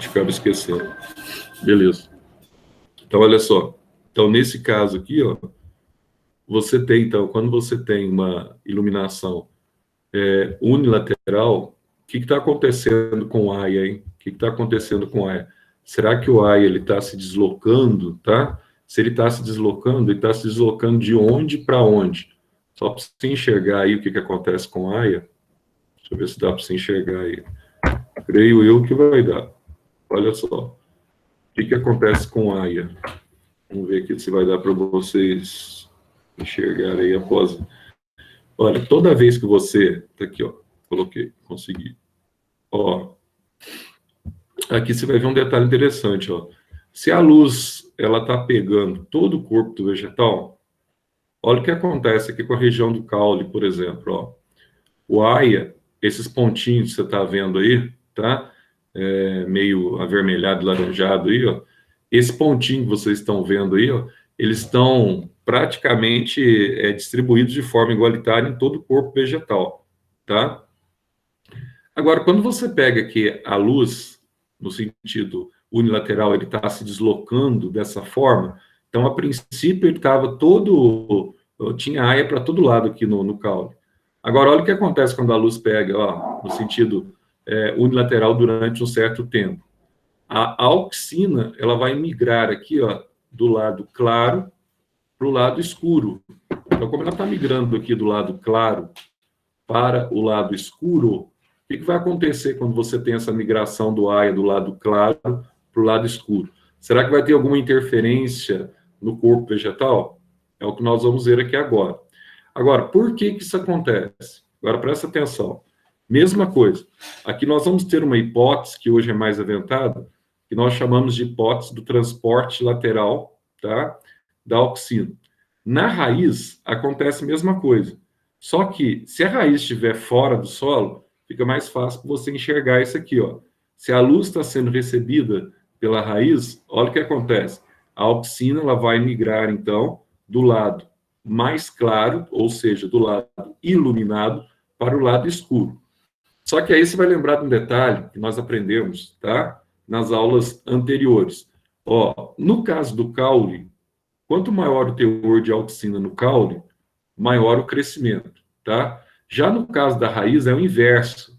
Acaba esquecendo. Beleza. Então, olha só. Então, nesse caso aqui, ó, você tem, então, quando você tem uma iluminação unilateral, o que está acontecendo com o AIA, hein? O que está acontecendo com o AIA? Será que o AIA está se deslocando, tá? Se ele está se deslocando, ele está se deslocando de onde para onde? Só para você enxergar aí o que acontece com o AIA. Deixa eu ver se dá para você enxergar aí. Creio eu que vai dar. Olha só. O que acontece com o AIA? Vamos ver aqui se vai dar para vocês enxergarem aí após. Olha, toda vez que você... Tá aqui, ó. Coloquei, consegui. Ó, aqui você vai ver um detalhe interessante, ó. Se a luz ela está pegando todo o corpo do vegetal, olha o que acontece aqui com a região do caule, por exemplo, ó. O AIA, esses pontinhos que você está vendo aí, tá? Meio avermelhado, laranjado aí, ó. Esse pontinho que vocês estão vendo aí, ó, eles estão praticamente distribuídos de forma igualitária em todo o corpo vegetal, tá? Agora, quando você pega aqui a luz, no sentido unilateral, ele está se deslocando dessa forma, então, a princípio, ele estava todo... tinha AIA para todo lado aqui no caule. Agora, olha o que acontece quando a luz pega, ó, no sentido unilateral durante um certo tempo. A auxina, ela vai migrar aqui, ó, do lado claro para o lado escuro. Então, como ela está migrando aqui do lado claro para o lado escuro, o que vai acontecer quando você tem essa migração do AIA do lado claro para o lado escuro? Será que vai ter alguma interferência no corpo vegetal? É o que nós vamos ver aqui agora. Agora, por que isso acontece? Agora, presta atenção. Mesma coisa. Aqui nós vamos ter uma hipótese, que hoje é mais aventada, que nós chamamos de hipótese do transporte lateral, tá? Da auxina. Na raiz, acontece a mesma coisa. Só que, se a raiz estiver fora do solo, fica mais fácil para você enxergar isso aqui, ó. Se a luz está sendo recebida pela raiz, olha o que acontece. A auxina ela vai migrar, então, do lado mais claro, ou seja, do lado iluminado, para o lado escuro. Só que aí você vai lembrar de um detalhe que nós aprendemos, tá? Nas aulas anteriores. Ó, no caso do caule, quanto maior o teor de auxina no caule, maior o crescimento, tá? Já no caso da raiz, é o inverso.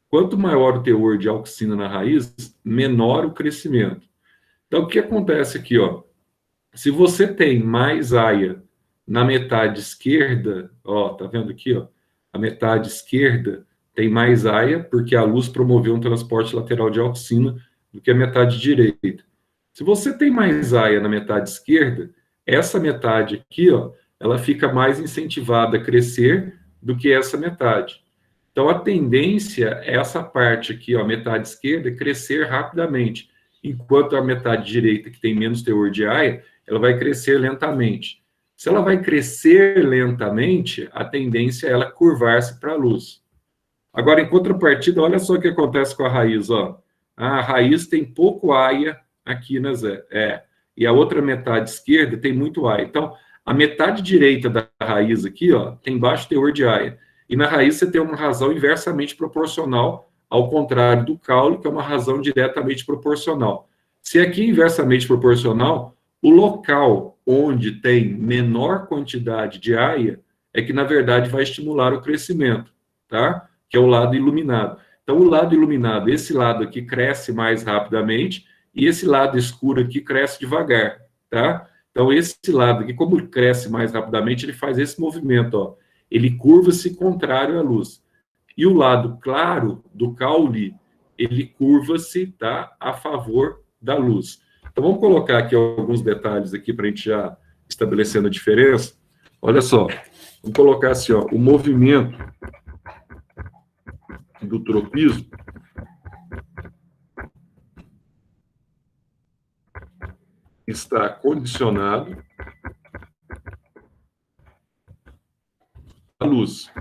Quanto maior o teor de auxina na raiz, menor o crescimento. Então, o que acontece aqui, ó? Se você tem mais AIA na metade esquerda, ó, tá vendo aqui, ó? A metade esquerda tem mais AIA, porque a luz promoveu um transporte lateral de auxina do que a metade direita. Se você tem mais AIA na metade esquerda, essa metade aqui, ó, ela fica mais incentivada a crescer do que essa metade. Então, a tendência é essa parte aqui, ó, a metade esquerda, crescer rapidamente, enquanto a metade direita, que tem menos teor de AIA, ela vai crescer lentamente. Se ela vai crescer lentamente, a tendência é ela curvar-se para a luz. Agora, em contrapartida, olha só o que acontece com a raiz, ó. A raiz tem pouco AIA aqui, né, Zé? E a outra metade esquerda tem muito AIA. Então, a metade direita da raiz aqui, ó, tem baixo teor de AIA. E na raiz você tem uma razão inversamente proporcional, ao contrário do caule, que é uma razão diretamente proporcional. Se aqui é inversamente proporcional, o local onde tem menor quantidade de AIA é que, na verdade, vai estimular o crescimento, tá? Que é o lado iluminado. Então, o lado iluminado, esse lado aqui, cresce mais rapidamente, e esse lado escuro aqui cresce devagar, tá? Então, esse lado aqui, como ele cresce mais rapidamente, ele faz esse movimento, ó. Ele curva-se contrário à luz. E o lado claro do caule, ele curva-se, tá, a favor da luz. Então, vamos colocar aqui alguns detalhes aqui para a gente já estabelecendo a diferença. Olha só, vamos colocar assim, ó, o movimento do tropismo está condicionado à luz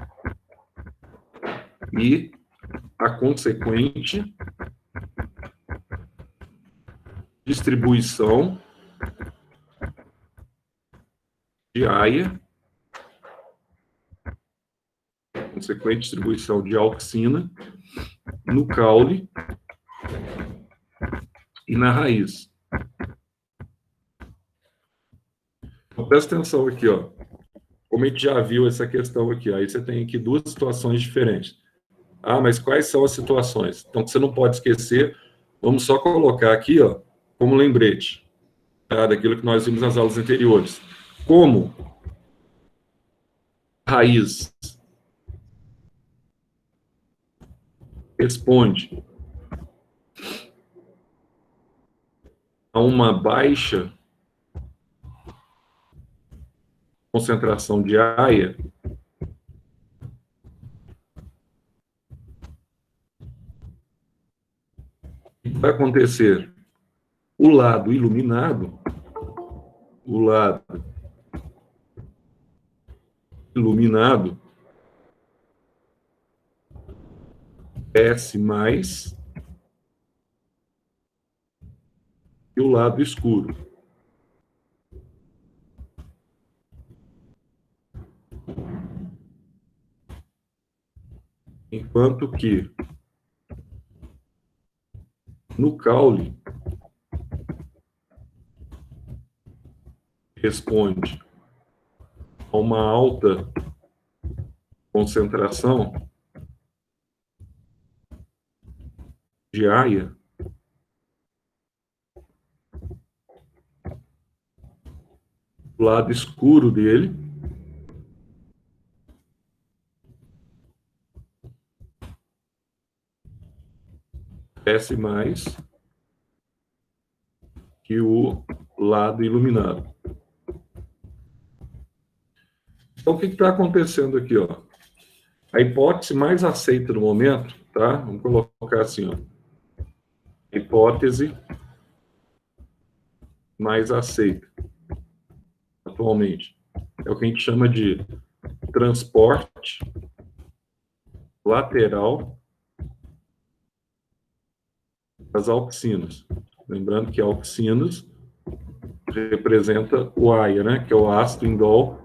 e a consequente distribuição de AIA, consequente distribuição de auxina no caule e na raiz. Então, presta atenção aqui, ó. Como a gente já viu essa questão aqui, aí você tem aqui duas situações diferentes. Ah, mas quais são as situações? Então, que você não pode esquecer, vamos só colocar aqui, ó, como lembrete, tá? Daquilo que nós vimos nas aulas anteriores. Como raiz responde a uma baixa concentração de AIA, o que vai acontecer? O lado iluminado cresce mais que o lado escuro. Enquanto que no caule responde a uma alta concentração de AIA, o lado escuro dele cresce mais que o lado iluminado. Então, o que está acontecendo aqui, ó? A hipótese mais aceita no momento, tá? Vamos colocar assim, ó. Hipótese mais aceita atualmente é o que a gente chama de transporte lateral das auxinas. Lembrando que auxinas representa o AIA, né? Que é o ácido indol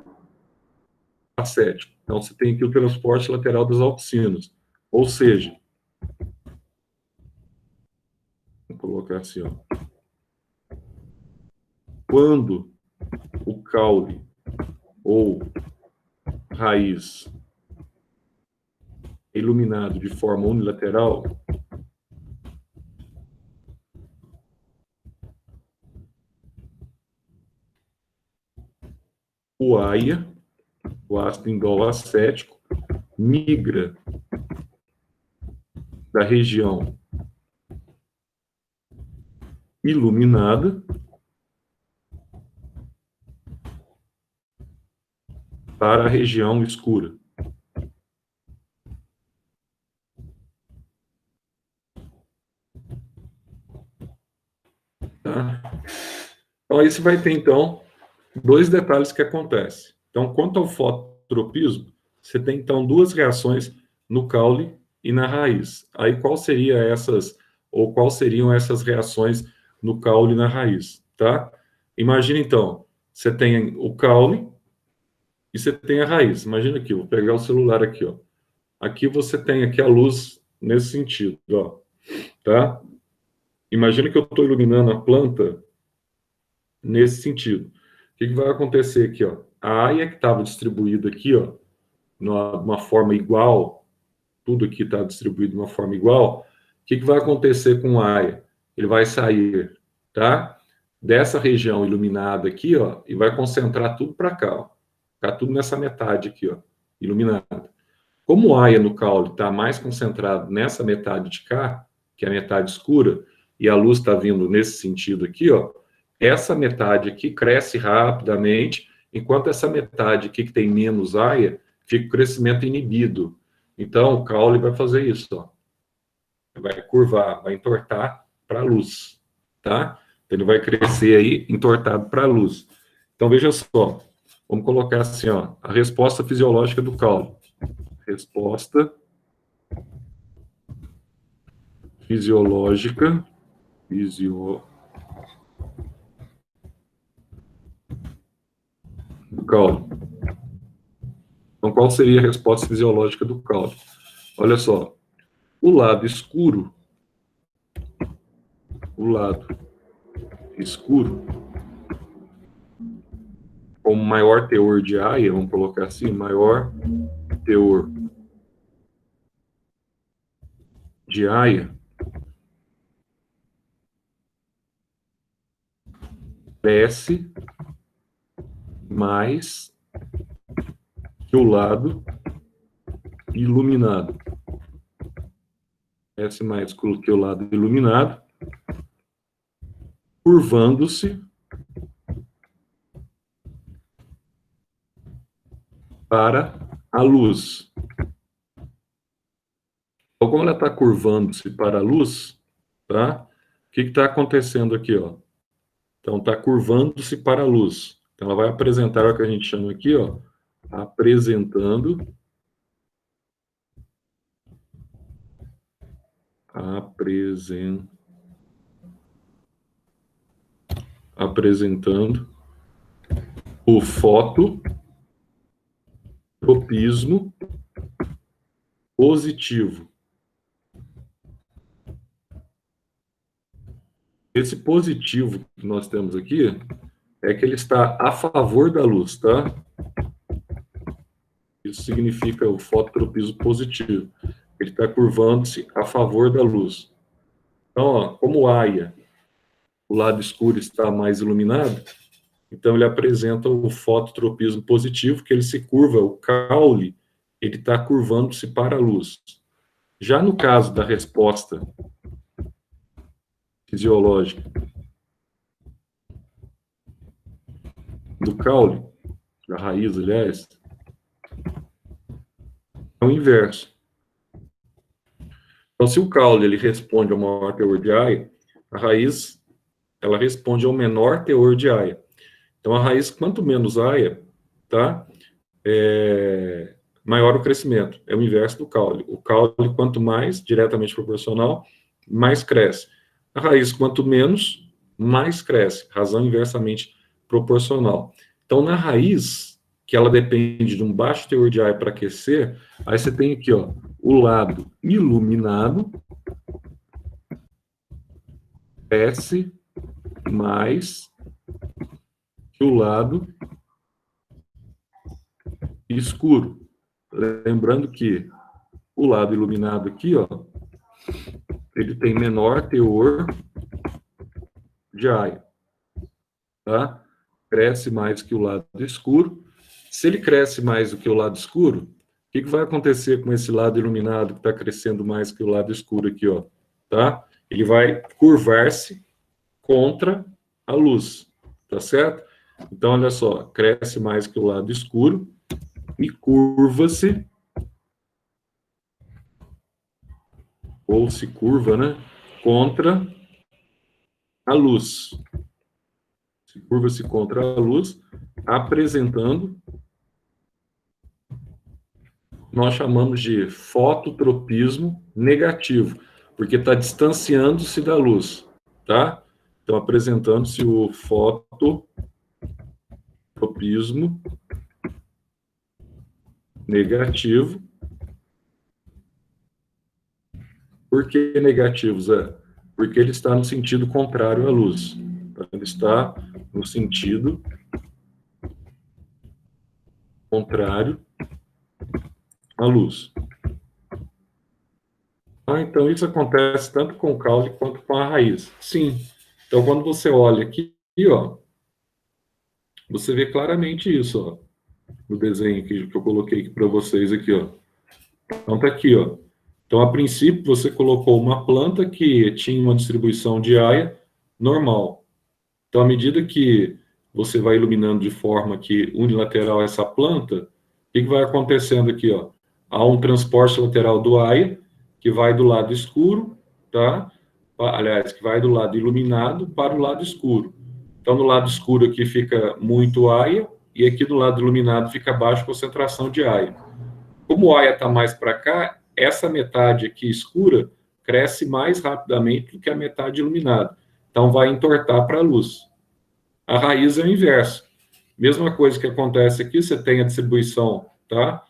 acético. Então, você tem aqui o transporte lateral das auxinas. Ou seja, vou colocar assim, ó. Quando o caule ou raiz é iluminado de forma unilateral, o AIA, o ácido indol acético, migra da região iluminada para a região escura. Tá? Então, aí você vai ter, então, dois detalhes que acontecem. Então, quanto ao fototropismo, você tem, então, duas reações no caule e na raiz. Aí, quais seriam essas reações no caule e na raiz, tá? Imagina, então, você tem o caule e você tem a raiz. Imagina aqui, vou pegar o celular aqui, ó. Aqui você tem aqui a luz nesse sentido, ó, tá? Imagina que eu estou iluminando a planta nesse sentido. O que vai acontecer aqui, ó? A AIA que estava distribuída aqui, ó, numa forma igual, tudo aqui está distribuído de uma forma igual. O que vai acontecer com a AIA? Ele vai sair, tá? Dessa região iluminada aqui, ó, e vai concentrar tudo para cá, ó. Ficar tudo nessa metade aqui, ó, iluminada. Como o AIA no caule está mais concentrado nessa metade de cá, que é a metade escura, e a luz está vindo nesse sentido aqui, ó, essa metade aqui cresce rapidamente, enquanto essa metade aqui que tem menos AIA, fica o crescimento inibido. Então, o caule vai fazer isso, ó. Vai curvar, vai entortar para a luz, tá? Então, ele vai crescer aí, entortado para a luz. Então, veja só. Vamos colocar assim, ó, a resposta fisiológica do caule. Resposta fisiológica do caule. Então, qual seria a resposta fisiológica do caule? Olha só, o lado escuro o lado escuro, com maior teor de AIA, vamos colocar assim, maior teor de AIA, cresce mais que o lado iluminado. Cresce mais que o lado iluminado, curvando-se para a luz. Então, como ela está curvando-se para a luz, tá? O que está acontecendo aqui, ó? Então, está curvando-se para a luz. Então, ela vai apresentar o que a gente chama aqui, ó, apresentando o fototropismo positivo. Esse positivo que nós temos aqui é que ele está a favor da luz, tá? Isso significa o fototropismo positivo. Ele está curvando-se a favor da luz. Então, ó, como o AIA, o lado escuro está mais iluminado, então ele apresenta o fototropismo positivo, que ele se curva, o caule, ele está curvando-se para a luz. Já no caso da resposta fisiológica do caule, da raiz, aliás, é o inverso. Então, se o caule ele responde ao maior teor de AIA, a raiz ela responde ao menor teor de AIA. Então, a raiz, quanto menos AIA, tá? Maior o crescimento. É o inverso do caule. O caule, quanto mais, diretamente proporcional, mais cresce. A raiz, quanto menos, mais cresce. Razão inversamente proporcional. Então, na raiz, que ela depende de um baixo teor de AIA para aquecer, aí você tem aqui, ó, o lado iluminado cresce mais que o lado escuro. Lembrando que o lado iluminado aqui, ó, ele tem menor teor de AIA, tá? Cresce mais que o lado escuro. Se ele cresce mais do que o lado escuro, o que vai acontecer com esse lado iluminado que está crescendo mais que o lado escuro aqui, ó, tá? Ele vai curvar-se contra a luz, tá certo? Então, olha só, cresce mais que o lado escuro e curva-se, ou se curva, né, contra a luz. Se curva-se contra a luz, apresentando, nós chamamos de fototropismo negativo, porque está distanciando-se da luz, tá? Então, apresentando-se o fototropismo negativo. Por que negativo, Zé? Porque ele está no sentido contrário à luz. Ele está no sentido contrário à luz. Então, isso acontece tanto com o caule quanto com a raiz. Sim. Então, quando você olha aqui, ó, você vê claramente isso, ó, no desenho que eu coloquei aqui para vocês aqui, ó. Então, tá aqui, ó. Então, a princípio, você colocou uma planta que tinha uma distribuição de AIA normal. Então, à medida que você vai iluminando de forma que unilateral essa planta, o que vai acontecendo aqui, ó? Há um transporte lateral do AIA, que vai do lado escuro, tá? Aliás, que vai do lado iluminado para o lado escuro. Então, no lado escuro aqui fica muito AIA, e aqui do lado iluminado fica baixa concentração de AIA. Como o AIA está mais para cá, essa metade aqui escura cresce mais rapidamente do que a metade iluminada. Então, vai entortar para a luz. A raiz é o inverso. Mesma coisa que acontece aqui, você tem a distribuição, tá,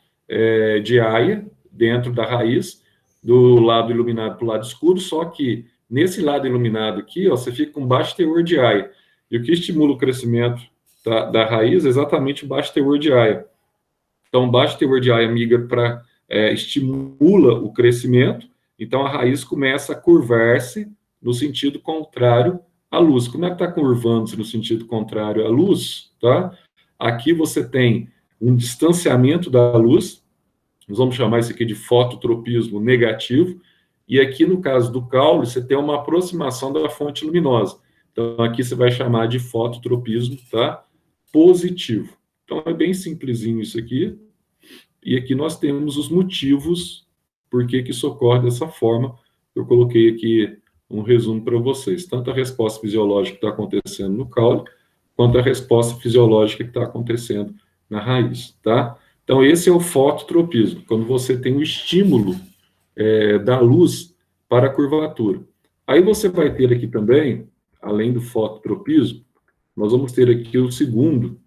de AIA dentro da raiz, do lado iluminado para o lado escuro, só que nesse lado iluminado aqui, ó, você fica com baixo teor de AIA. E o que estimula o crescimento da raiz é exatamente o baixo teor de AIA. Então, baixo teor de AIA migra para, estimula o crescimento, então a raiz começa a curvar-se no sentido contrário à luz. Como é que está curvando-se no sentido contrário à luz? Tá? Aqui você tem um distanciamento da luz, nós vamos chamar isso aqui de fototropismo negativo, e aqui no caso do caule, você tem uma aproximação da fonte luminosa. Então, aqui você vai chamar de fototropismo, tá? Positivo. Então, é bem simplesinho isso aqui. E aqui nós temos os motivos por que isso ocorre dessa forma. Eu coloquei aqui um resumo para vocês. Tanto a resposta fisiológica que está acontecendo no caule, quanto a resposta fisiológica que está acontecendo na raiz, tá? Então, esse é o fototropismo, quando você tem o estímulo da luz para a curvatura. Aí você vai ter aqui também, além do fototropismo, nós vamos ter aqui o segundo,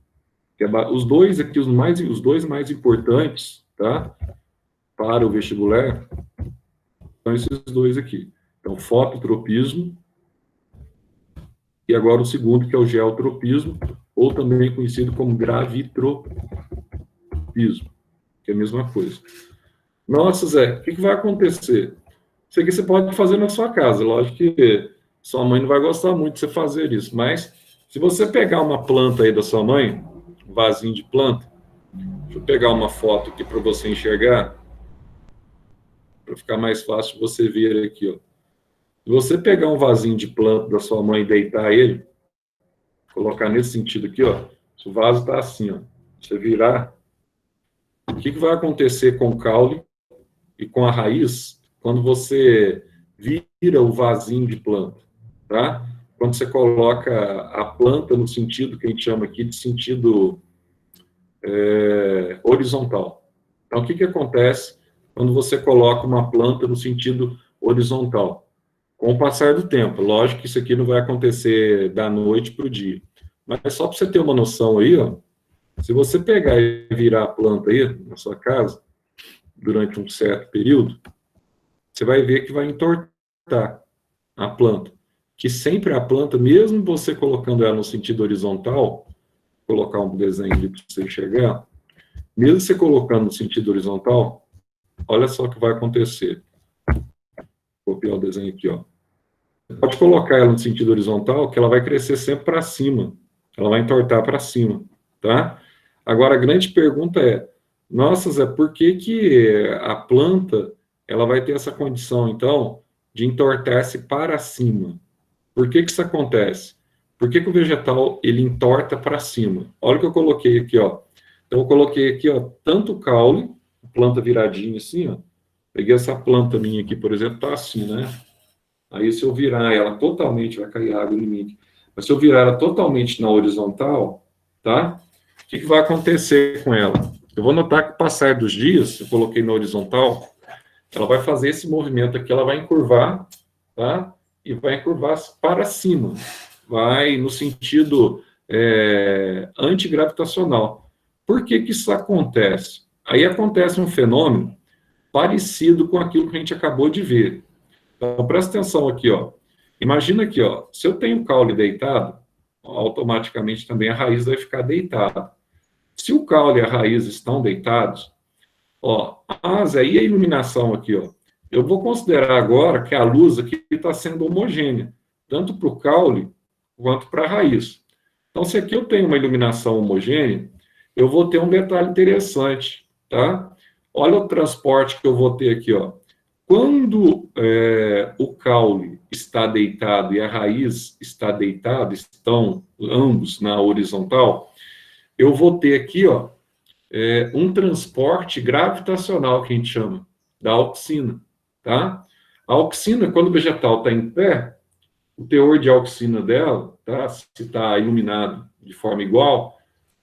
que é os dois aqui, os dois mais importantes, tá? Para o vestibular, são esses dois aqui. Então, fototropismo, e agora o segundo, que é o geotropismo, ou também conhecido como gravitropismo, que é a mesma coisa. Nossa, Zé, o que vai acontecer? Isso aqui você pode fazer na sua casa. Lógico que sua mãe não vai gostar muito de você fazer isso, mas se você pegar uma planta aí da sua mãe, um vasinho de planta, deixa eu pegar uma foto aqui para você enxergar, para ficar mais fácil você ver aqui, ó. Se você pegar um vasinho de planta da sua mãe e deitar ele, colocar nesse sentido aqui, ó, se o vaso está assim, ó, você virar, o que vai acontecer com o caule e com a raiz quando você vira o vasinho de planta, tá? Quando você coloca a planta no sentido que a gente chama aqui de sentido horizontal. Então, o que acontece quando você coloca uma planta no sentido horizontal? Com o passar do tempo, lógico que isso aqui não vai acontecer da noite para o dia, mas só para você ter uma noção aí, ó, se você pegar e virar a planta aí na sua casa, durante um certo período, você vai ver que vai entortar a planta. Que sempre a planta, mesmo você colocando ela no sentido horizontal, colocar um desenho ali para você enxergar, mesmo você colocando no sentido horizontal, olha só o que vai acontecer. Vou copiar o desenho aqui, ó. Você pode colocar ela no sentido horizontal, que ela vai crescer sempre para cima. Ela vai entortar para cima, tá? Agora, a grande pergunta é, nossa, Zé, por que a planta ela vai ter essa condição, então, de entortar-se para cima? Por que isso acontece? Por que o vegetal ele entorta para cima? Olha o que eu coloquei aqui, ó. Então, eu coloquei aqui, ó, tanto o caule, planta viradinha assim, ó. Peguei essa planta minha aqui, por exemplo, tá assim, né? Aí, se eu virar ela totalmente, vai cair água em mim. Mas se eu virar ela totalmente na horizontal, tá? O que vai acontecer com ela? Eu vou notar que, com o passar dos dias, eu coloquei na horizontal, ela vai fazer esse movimento aqui, ela vai encurvar, tá? E vai encurvar para cima. Vai no sentido antigravitacional. Por que isso acontece? Aí acontece um fenômeno parecido com aquilo que a gente acabou de ver. Então, presta atenção aqui, ó. Imagina aqui, ó. Se eu tenho o caule deitado, automaticamente também a raiz vai ficar deitada. Se o caule e a raiz estão deitados, ó, Zé, e a iluminação aqui, ó? Eu vou considerar agora que a luz aqui está sendo homogênea, tanto para o caule quanto para a raiz. Então, se aqui eu tenho uma iluminação homogênea, eu vou ter um detalhe interessante, tá? Olha o transporte que eu vou ter aqui, ó. Quando o caule está deitado e a raiz está deitada, estão ambos na horizontal, eu vou ter aqui, ó, um transporte gravitacional, que a gente chama, da auxina, tá? A auxina, quando o vegetal está em pé, o teor de auxina dela, tá? Se está iluminado de forma igual,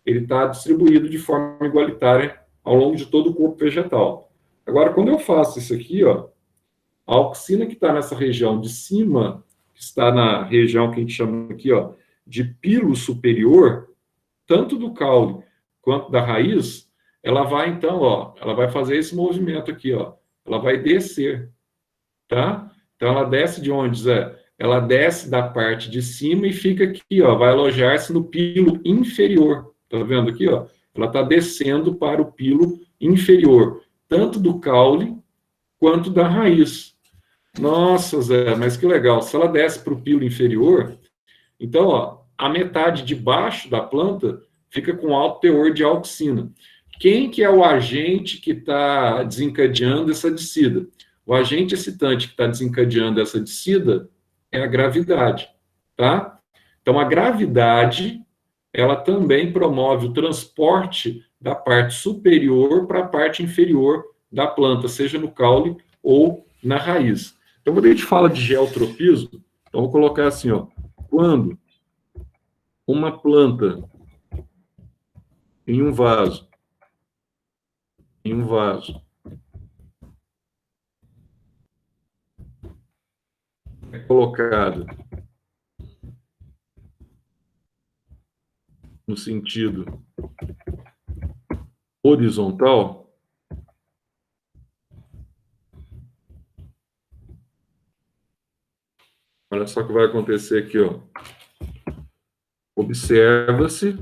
ele está distribuído de forma igualitária ao longo de todo o corpo vegetal. Agora, quando eu faço isso aqui, ó, a auxina que está nessa região de cima, que está na região que a gente chama aqui, ó, de pilo superior, tanto do caule quanto da raiz, ela vai, então, ó, ela vai fazer esse movimento aqui, ó, ela vai descer, tá? Então, ela desce de onde, Zé? Ela desce da parte de cima e fica aqui, ó, vai alojar-se no pilo inferior. Tá vendo aqui, ó? Ela está descendo para o pilo inferior, tanto do caule quanto da raiz. Nossa, Zé, mas que legal. Se ela desce para o pilo inferior, então, ó, a metade de baixo da planta fica com alto teor de auxina. Quem que é o agente que está desencadeando essa descida? O agente excitante que está desencadeando essa descida é a gravidade, tá? Então, a gravidade, ela também promove o transporte da parte superior para a parte inferior da planta, seja no caule ou na raiz. Então, quando a gente fala de geotropismo, então vou colocar assim, ó, quando uma planta em um vaso, é colocada no sentido horizontal, olha só o que vai acontecer aqui, ó. Observa-se,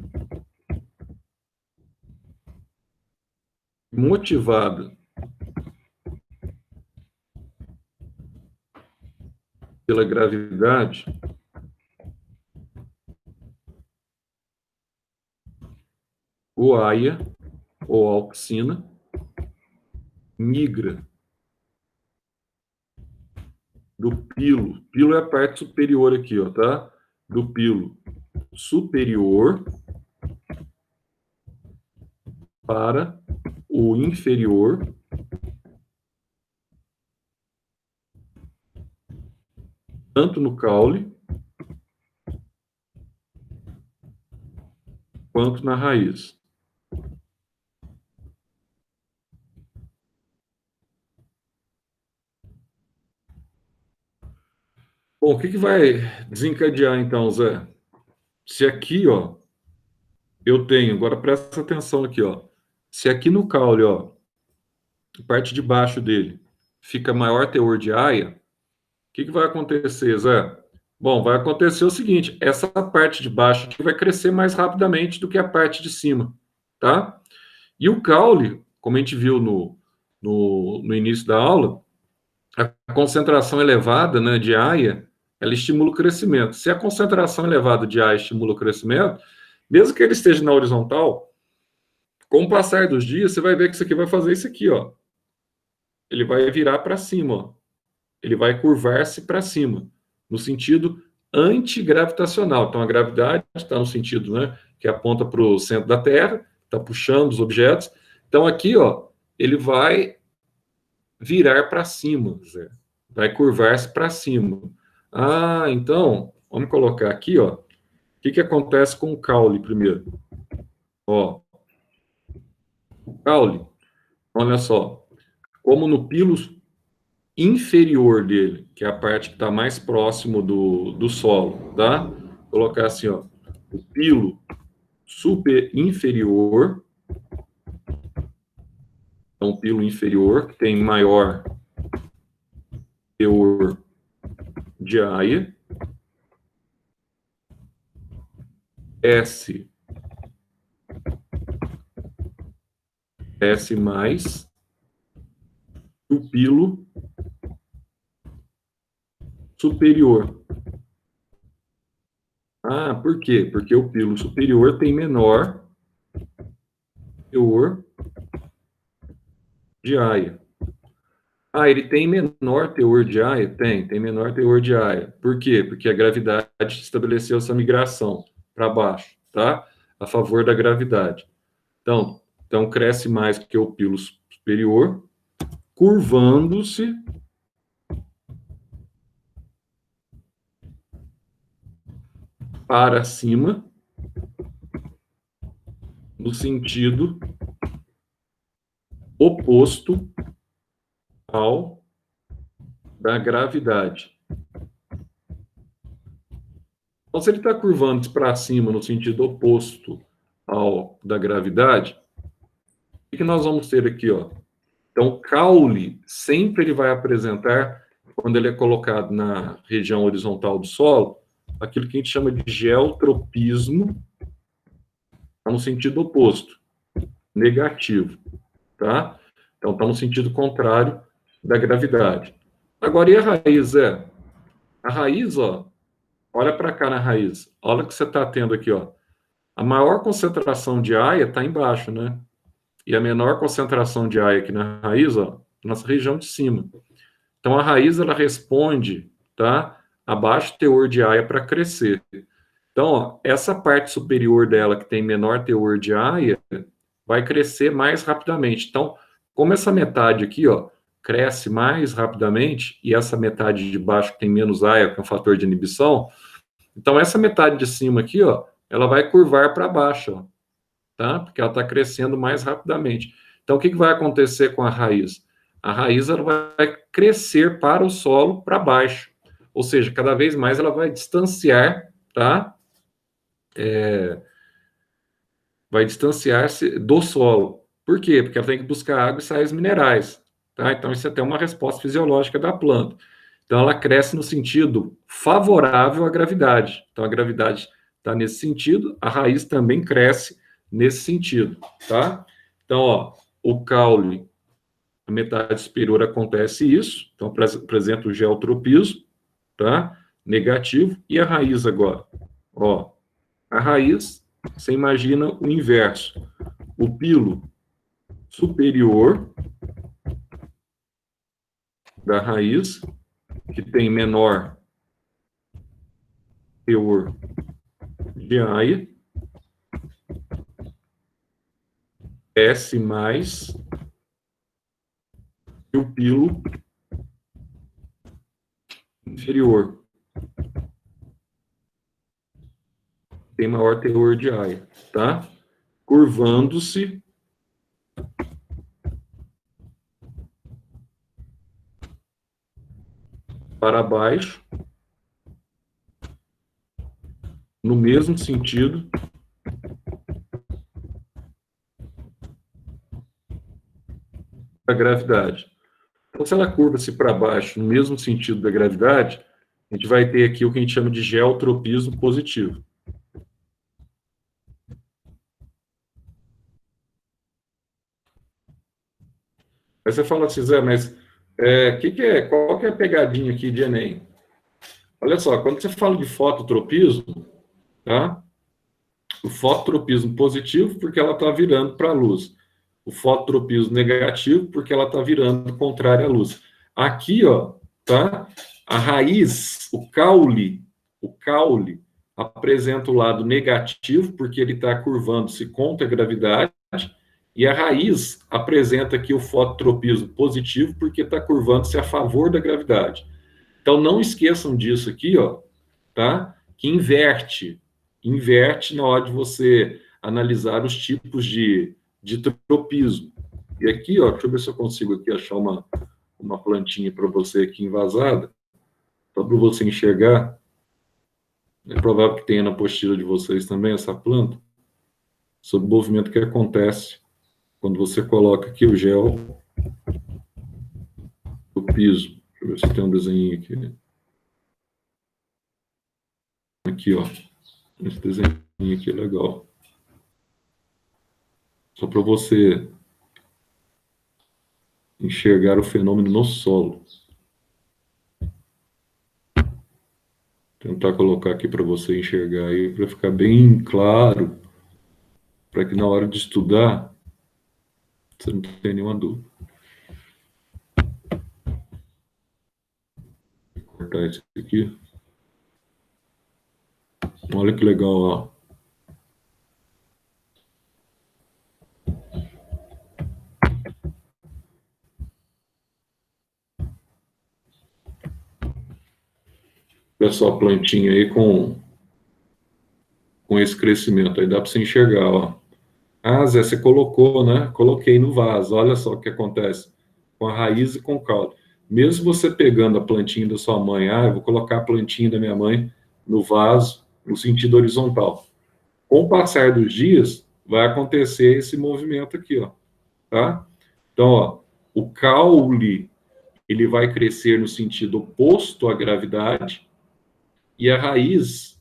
motivada pela gravidade, o AIA, ou auxina, migra do pilo. Pilo é a parte superior aqui, ó, tá? Do pilo superior para o inferior, tanto no caule quanto na raiz. Bom, o que vai desencadear então, Zé? Se aqui, ó, eu tenho, agora presta atenção aqui, ó. Se aqui no caule, ó, a parte de baixo dele fica maior teor de AIA, o que vai acontecer, Zé? Bom, vai acontecer o seguinte, essa parte de baixo aqui vai crescer mais rapidamente do que a parte de cima, tá? E o caule, como a gente viu no início da aula, a concentração elevada, né, de AIA, ela estimula o crescimento. Se a concentração elevada de AIA estimula o crescimento, mesmo que ele esteja na horizontal, com o passar dos dias, você vai ver que isso aqui vai fazer isso aqui, ó. Ele vai virar para cima, ó. Ele vai curvar-se para cima, no sentido antigravitacional. Então, a gravidade está no sentido, né, que aponta para o centro da Terra, está puxando os objetos. Então, aqui, ó, ele vai virar para cima, Zé. Vai curvar-se para cima. Ah, então, vamos colocar aqui, ó. O que acontece com o caule primeiro? Ó, o caule, olha só, como no pilo inferior dele, que é a parte que está mais próximo do solo, tá? Vou colocar assim, ó, o pilo super inferior, então o pilo inferior, que tem maior teor de AIA, S mais o pilo superior. Ah, por quê? Porque o pilo superior tem menor teor de AIA. Ah, ele tem menor teor de AIA? Tem menor teor de AIA. Por quê? Porque a gravidade estabeleceu essa migração para baixo, tá? A favor da gravidade. Então cresce mais que o pilo superior, curvando-se para cima, no sentido oposto ao da gravidade. Então, se ele está curvando para cima no sentido oposto ao da gravidade, o que nós vamos ter aqui, ó? Então, o caule sempre ele vai apresentar quando ele é colocado na região horizontal do solo, aquilo que a gente chama de geotropismo, está no sentido oposto, negativo, tá? Então, está no sentido contrário da gravidade. Agora, e a raiz? A raiz, ó, olha para cá na raiz, olha o que você está tendo aqui, ó. A maior concentração de aia está embaixo, né? E a menor concentração de aia aqui na raiz, ó, na região de cima. Então, a raiz, ela responde, tá? A baixo teor de aia para crescer. Então, ó, essa parte superior dela, que tem menor teor de aia, vai crescer mais rapidamente. Então, como essa metade aqui, ó, cresce mais rapidamente, e essa metade de baixo que tem menos aia, que é um fator de inibição, então essa metade de cima aqui, ó, ela vai curvar para baixo, ó, tá? Porque ela está crescendo mais rapidamente. Então, o que vai acontecer com a raiz? A raiz ela vai crescer para o solo, para baixo. Ou seja, cada vez mais ela vai distanciar, tá? Vai distanciar-se do solo. Por quê? Porque ela tem que buscar água e sais minerais, tá? Então, isso é até uma resposta fisiológica da planta. Então, ela cresce no sentido favorável à gravidade. Então, a gravidade está nesse sentido, a raiz também cresce nesse sentido, tá? Então, ó, o caule, a metade superior acontece isso, então apresenta o geotropismo, tá? Negativo, e a raiz agora? Ó, a raiz, você imagina o inverso, o pilo superior da raiz, que tem menor teor de aia, S mais e o pilo inferior tem maior teor de aia, tá? Curvando-se para baixo, no mesmo sentido da gravidade. Então, se ela curva-se para baixo, no mesmo sentido da gravidade, a gente vai ter aqui o que a gente chama de geotropismo positivo. Aí você fala assim, Zé, mas qual que é a pegadinha aqui de Enem? Olha só, quando você fala de fototropismo, tá? O fototropismo positivo, porque ela está virando para a luz. O fototropismo negativo, porque ela está virando contrária à luz. Aqui, ó, tá? A raiz, o caule apresenta o lado negativo, porque ele está curvando-se contra a gravidade, e a raiz apresenta aqui o fototropismo positivo, porque está curvando-se a favor da gravidade. Então, não esqueçam disso aqui, ó, tá? Que inverte na hora de você analisar os tipos de tropismo. E aqui, ó, deixa eu ver se eu consigo aqui achar uma plantinha para você aqui envasada, só para você enxergar. É provável que tenha na apostila de vocês também essa planta, sobre o movimento que acontece quando você coloca aqui o gel do piso. Deixa eu ver se tem um desenho aqui. Aqui, ó. Esse desenho aqui é legal. Só para você enxergar o fenômeno no solo. Tentar colocar aqui para você enxergar aí, para ficar bem claro, para que na hora de estudar você não tenha nenhuma dúvida. Vou cortar esse aqui. Olha que legal, ó. Olha só a plantinha aí com esse crescimento. Aí dá para você enxergar, ó. Ah, Zé, você colocou, né? Coloquei no vaso. Olha só o que acontece com a raiz e com o caule. Mesmo você pegando a plantinha da sua mãe, eu vou colocar a plantinha da minha mãe no vaso, no sentido horizontal. Com o passar dos dias, vai acontecer esse movimento aqui, ó. Tá? Então, ó, o caule, ele vai crescer no sentido oposto à gravidade, e a raiz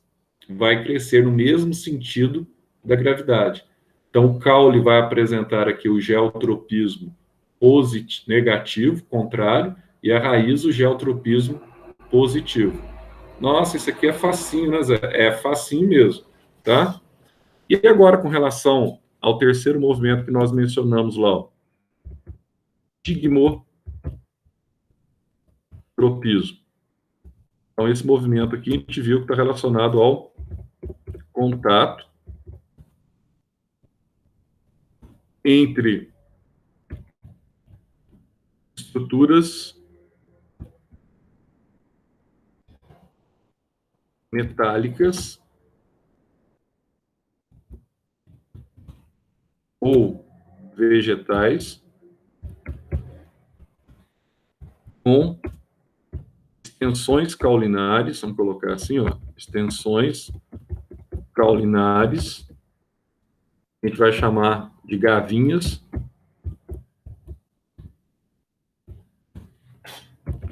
vai crescer no mesmo sentido da gravidade. Então, o caule vai apresentar aqui o geotropismo negativo, contrário, e a raiz o geotropismo positivo. Nossa, isso aqui é facinho, né, Zé? É facinho mesmo, tá? E agora, com relação ao terceiro movimento que nós mencionamos lá, ó, tigmotropismo. Então, esse movimento aqui a gente viu que está relacionado ao contato entre estruturas metálicas ou vegetais com extensões caulinares, vamos colocar assim, ó, extensões caulinares, a gente vai chamar de gavinhas,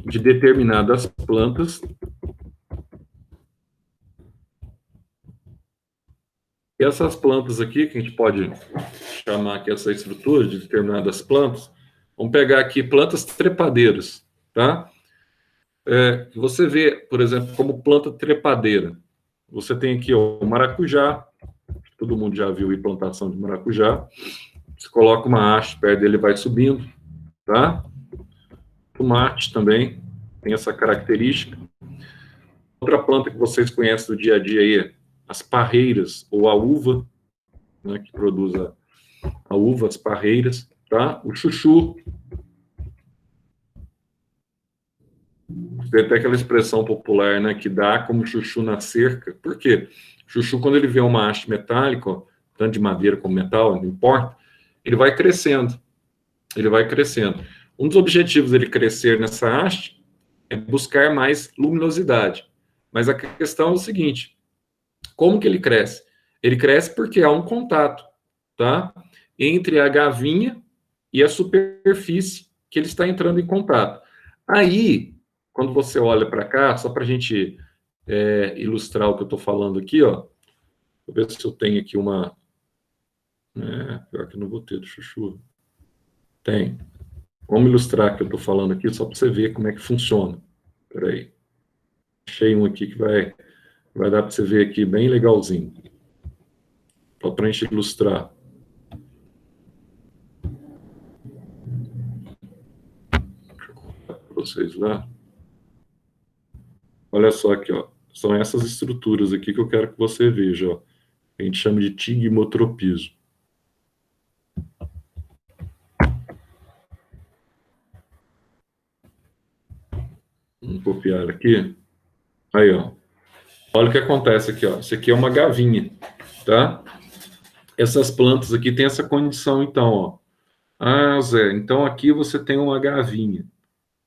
de determinadas plantas. E essas plantas aqui, que a gente pode chamar aqui essa estrutura de determinadas plantas, vamos pegar aqui plantas trepadeiras, tá? Você vê, por exemplo, como planta trepadeira. Você tem aqui ó, o maracujá, todo mundo já viu a plantação de maracujá. Você coloca uma haste perto dele, vai subindo, tá? Tomate também tem essa característica. Outra planta que vocês conhecem do dia a dia aí, as parreiras, ou a uva, né, que produz a uva, as parreiras, tá? O chuchu. Tem até aquela expressão popular, né, que dá como chuchu na cerca. Por quê? Chuchu, quando ele vê uma haste metálica, ó, tanto de madeira como metal, não importa, ele vai crescendo. Ele vai crescendo. Um dos objetivos dele crescer nessa haste é buscar mais luminosidade. Mas a questão é o seguinte, como que ele cresce? Ele cresce porque há um contato, tá? Entre a gavinha e a superfície que ele está entrando em contato. Aí, quando você olha para cá, só para a gente ilustrar o que eu estou falando aqui, ó, vou ver se eu tenho aqui uma... pior que eu não vou ter do chuchu. Tem. Vamos ilustrar o que eu estou falando aqui, só para você ver como é que funciona. Espera aí. Achei um aqui que vai dar para você ver aqui bem legalzinho. Só para a gente ilustrar. Deixa eu colocar para vocês lá. Olha só aqui, ó. São essas estruturas aqui que eu quero que você veja, ó. A gente chama de tigmotropismo. Vamos copiar aqui. Aí, ó. Olha o que acontece aqui, ó. Isso aqui é uma gavinha, tá? Essas plantas aqui têm essa condição, então, ó. Ah, Zé, então aqui você tem uma gavinha.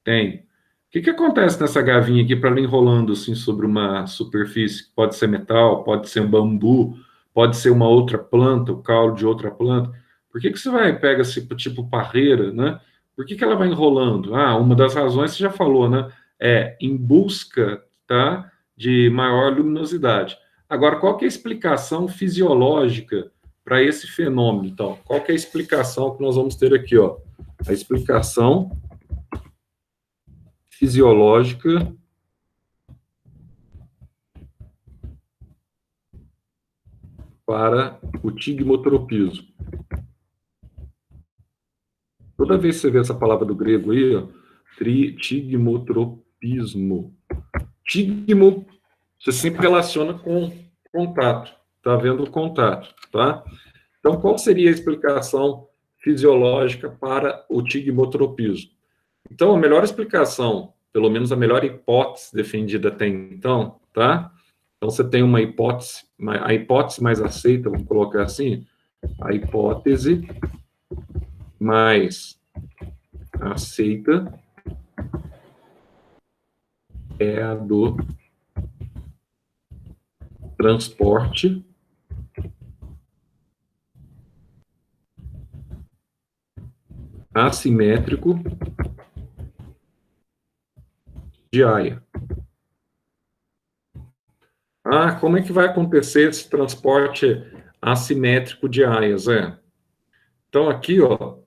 Tem. O que acontece nessa gavinha aqui para ela enrolando assim sobre uma superfície? Pode ser metal, pode ser um bambu, pode ser uma outra planta, o caule de outra planta. Por que você vai pega esse tipo parreira, né? Por que ela vai enrolando? Ah, uma das razões você já falou, né? É em busca, tá, de maior luminosidade. Agora, qual que é a explicação fisiológica para esse fenômeno? Então, qual que é a explicação que nós vamos ter aqui, ó? A explicação fisiológica para o tigmotropismo. Toda vez que você vê essa palavra do grego aí, ó, tigmotropismo. Tigmo, você sempre relaciona com contato. Tá vendo o contato, tá? Então, qual seria a explicação fisiológica para o tigmotropismo? Então, a melhor explicação, pelo menos a melhor hipótese defendida até então, tá? Então, você tem uma hipótese, a hipótese mais aceita, vamos colocar assim, a hipótese mais aceita é a do transporte assimétrico de aia. Ah, como é que vai acontecer esse transporte assimétrico de aias? Então, aqui, ó,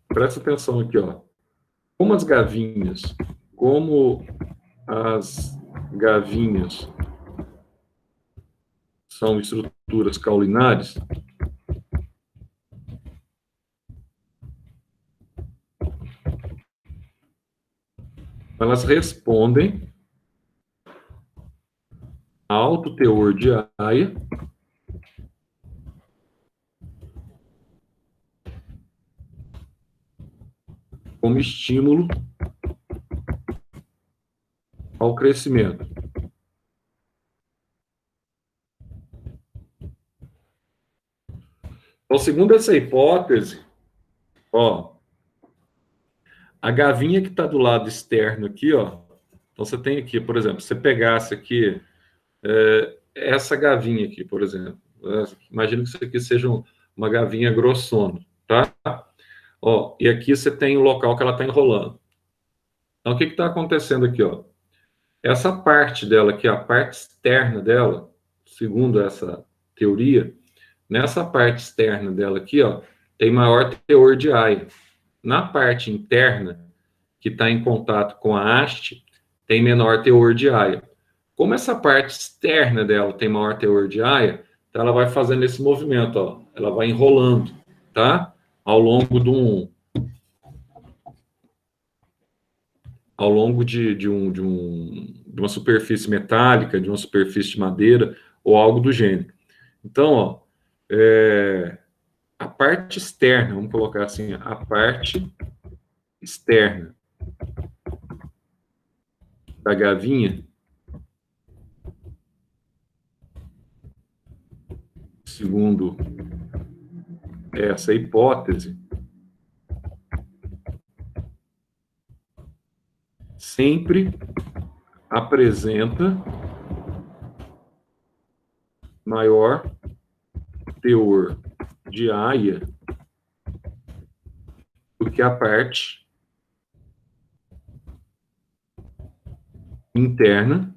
presta atenção aqui, ó. Como as gavinhas são estruturas caulinares, elas respondem a alto teor de aia como estímulo ao crescimento. Então, segundo essa hipótese, ó, a gavinha que está do lado externo aqui, ó, então você tem aqui, por exemplo, se você pegasse aqui essa gavinha aqui, por exemplo, imagina que isso aqui seja uma gavinha grossona, tá? Ó, e aqui você tem o local que ela está enrolando. Então, o que está acontecendo aqui, ó? Essa parte dela aqui, a parte externa dela, segundo essa teoria, nessa parte externa dela aqui, ó, tem maior teor de aia. Na parte interna, que está em contato com a haste, tem menor teor de aia. Como essa parte externa dela tem maior teor de aia, então ela vai fazendo esse movimento, ó, ela vai enrolando, tá? Ao longo de uma superfície metálica, de uma superfície de madeira, ou algo do gênero. Então, ó, a parte externa, vamos colocar assim, a parte externa da gavinha, segundo essa hipótese, sempre apresenta maior teor de aia do que a parte interna.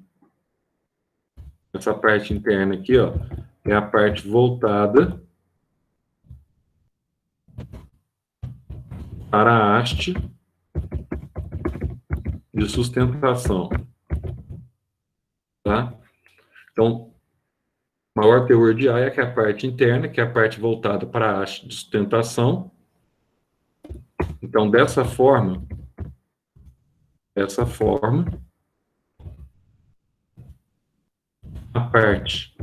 Essa parte interna aqui, ó, é a parte voltada para a haste de sustentação, tá? Então, maior teor de aia que é a parte interna, que é a parte voltada para a haste de sustentação. Então, dessa forma, a parte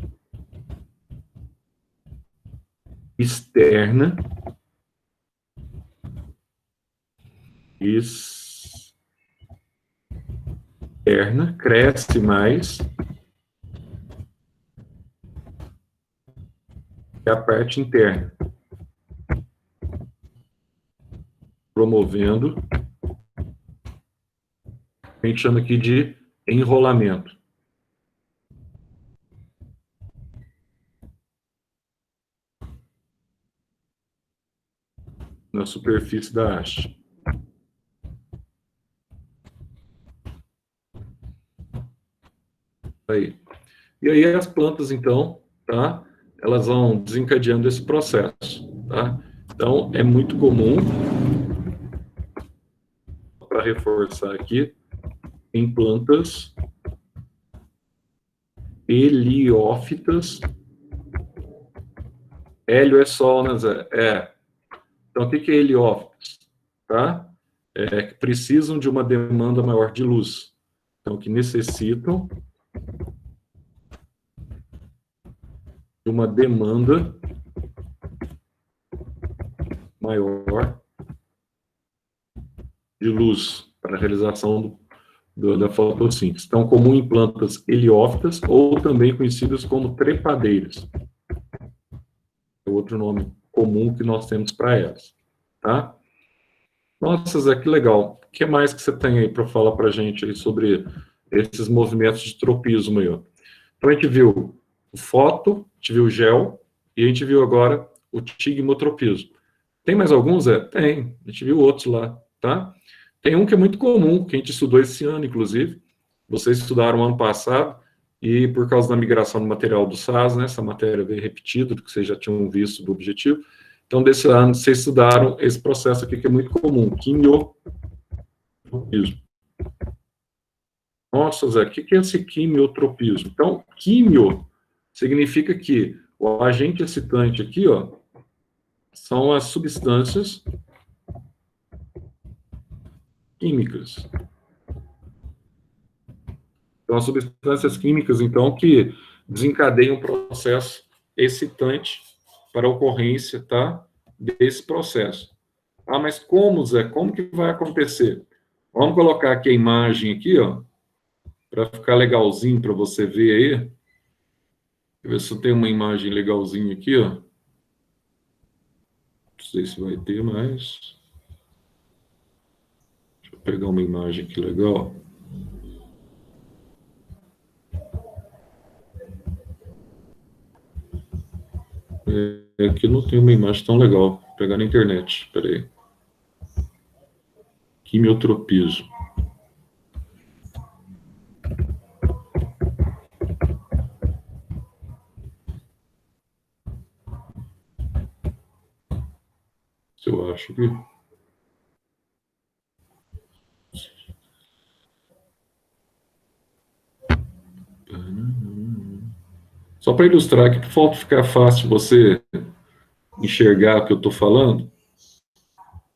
externa cresce mais que a parte interna, promovendo, a gente chama aqui de enrolamento. Na superfície da haste. Aí. E aí as plantas, então, tá? Elas vão desencadeando esse processo, tá? Então, é muito comum, para reforçar aqui, em plantas heliófitas. Hélio é sol, né, Zé? Então, o que é heliófitas? Tá? Que precisam de uma demanda maior de luz. Então, que necessitam de uma demanda maior de luz para a realização da fotossíntese. Então, comum em plantas heliófitas, ou também conhecidas como trepadeiras. É outro nome comum que nós temos para elas. Tá? Nossa, Zé, que legal. O que mais que você tem aí para falar para a gente aí sobre esses movimentos de tropismo aí? Ó? Então, a gente viu o foto, a gente viu o gel, e a gente viu agora o tigmotropismo. Tem mais alguns, Zé? Tem. A gente viu outros lá, tá? Tem um que é muito comum, que a gente estudou esse ano, inclusive. Vocês estudaram ano passado, e por causa da migração do material do SAS, né, essa matéria veio repetida, do que vocês já tinham visto do objetivo. Então, desse ano, vocês estudaram esse processo aqui, que é muito comum, quimiotropismo. Nossa, Zé, o que é esse quimiotropismo? Então, quimio significa que o agente excitante aqui, ó, são as substâncias químicas. Então, as substâncias químicas, então, que desencadeiam um processo excitante para a ocorrência, tá, desse processo. Ah, mas como, Zé? Como que vai acontecer? Vamos colocar aqui a imagem aqui, ó, para ficar legalzinho para você ver aí. Deixa eu ver se eu tenho uma imagem legalzinha aqui, ó. Não sei se vai ter, mas... Deixa eu pegar uma imagem aqui legal. Aqui não tem uma imagem tão legal. Vou pegar na internet, espera aí. Quimiotropismo. Se eu acho que... Só para ilustrar aqui, para ficar fácil você enxergar o que eu estou falando,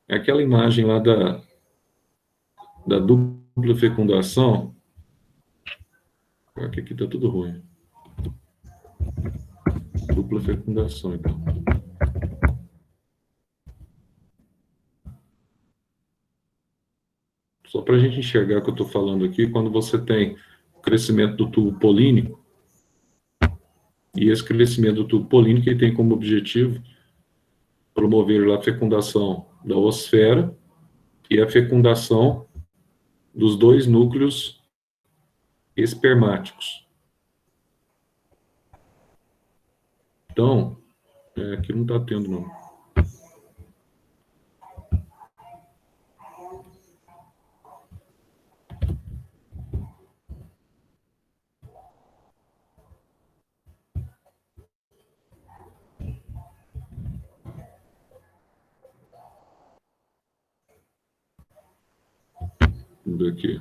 é aquela imagem lá da dupla fecundação. Aqui está tudo ruim. Dupla fecundação, então. Só para a gente enxergar o que eu estou falando aqui, quando você tem o crescimento do tubo polínico, e esse crescimento do tubo polínico ele tem como objetivo promover a fecundação da osfera e a fecundação dos dois núcleos espermáticos. Então, aqui não está tendo, não. Vamos ver aqui.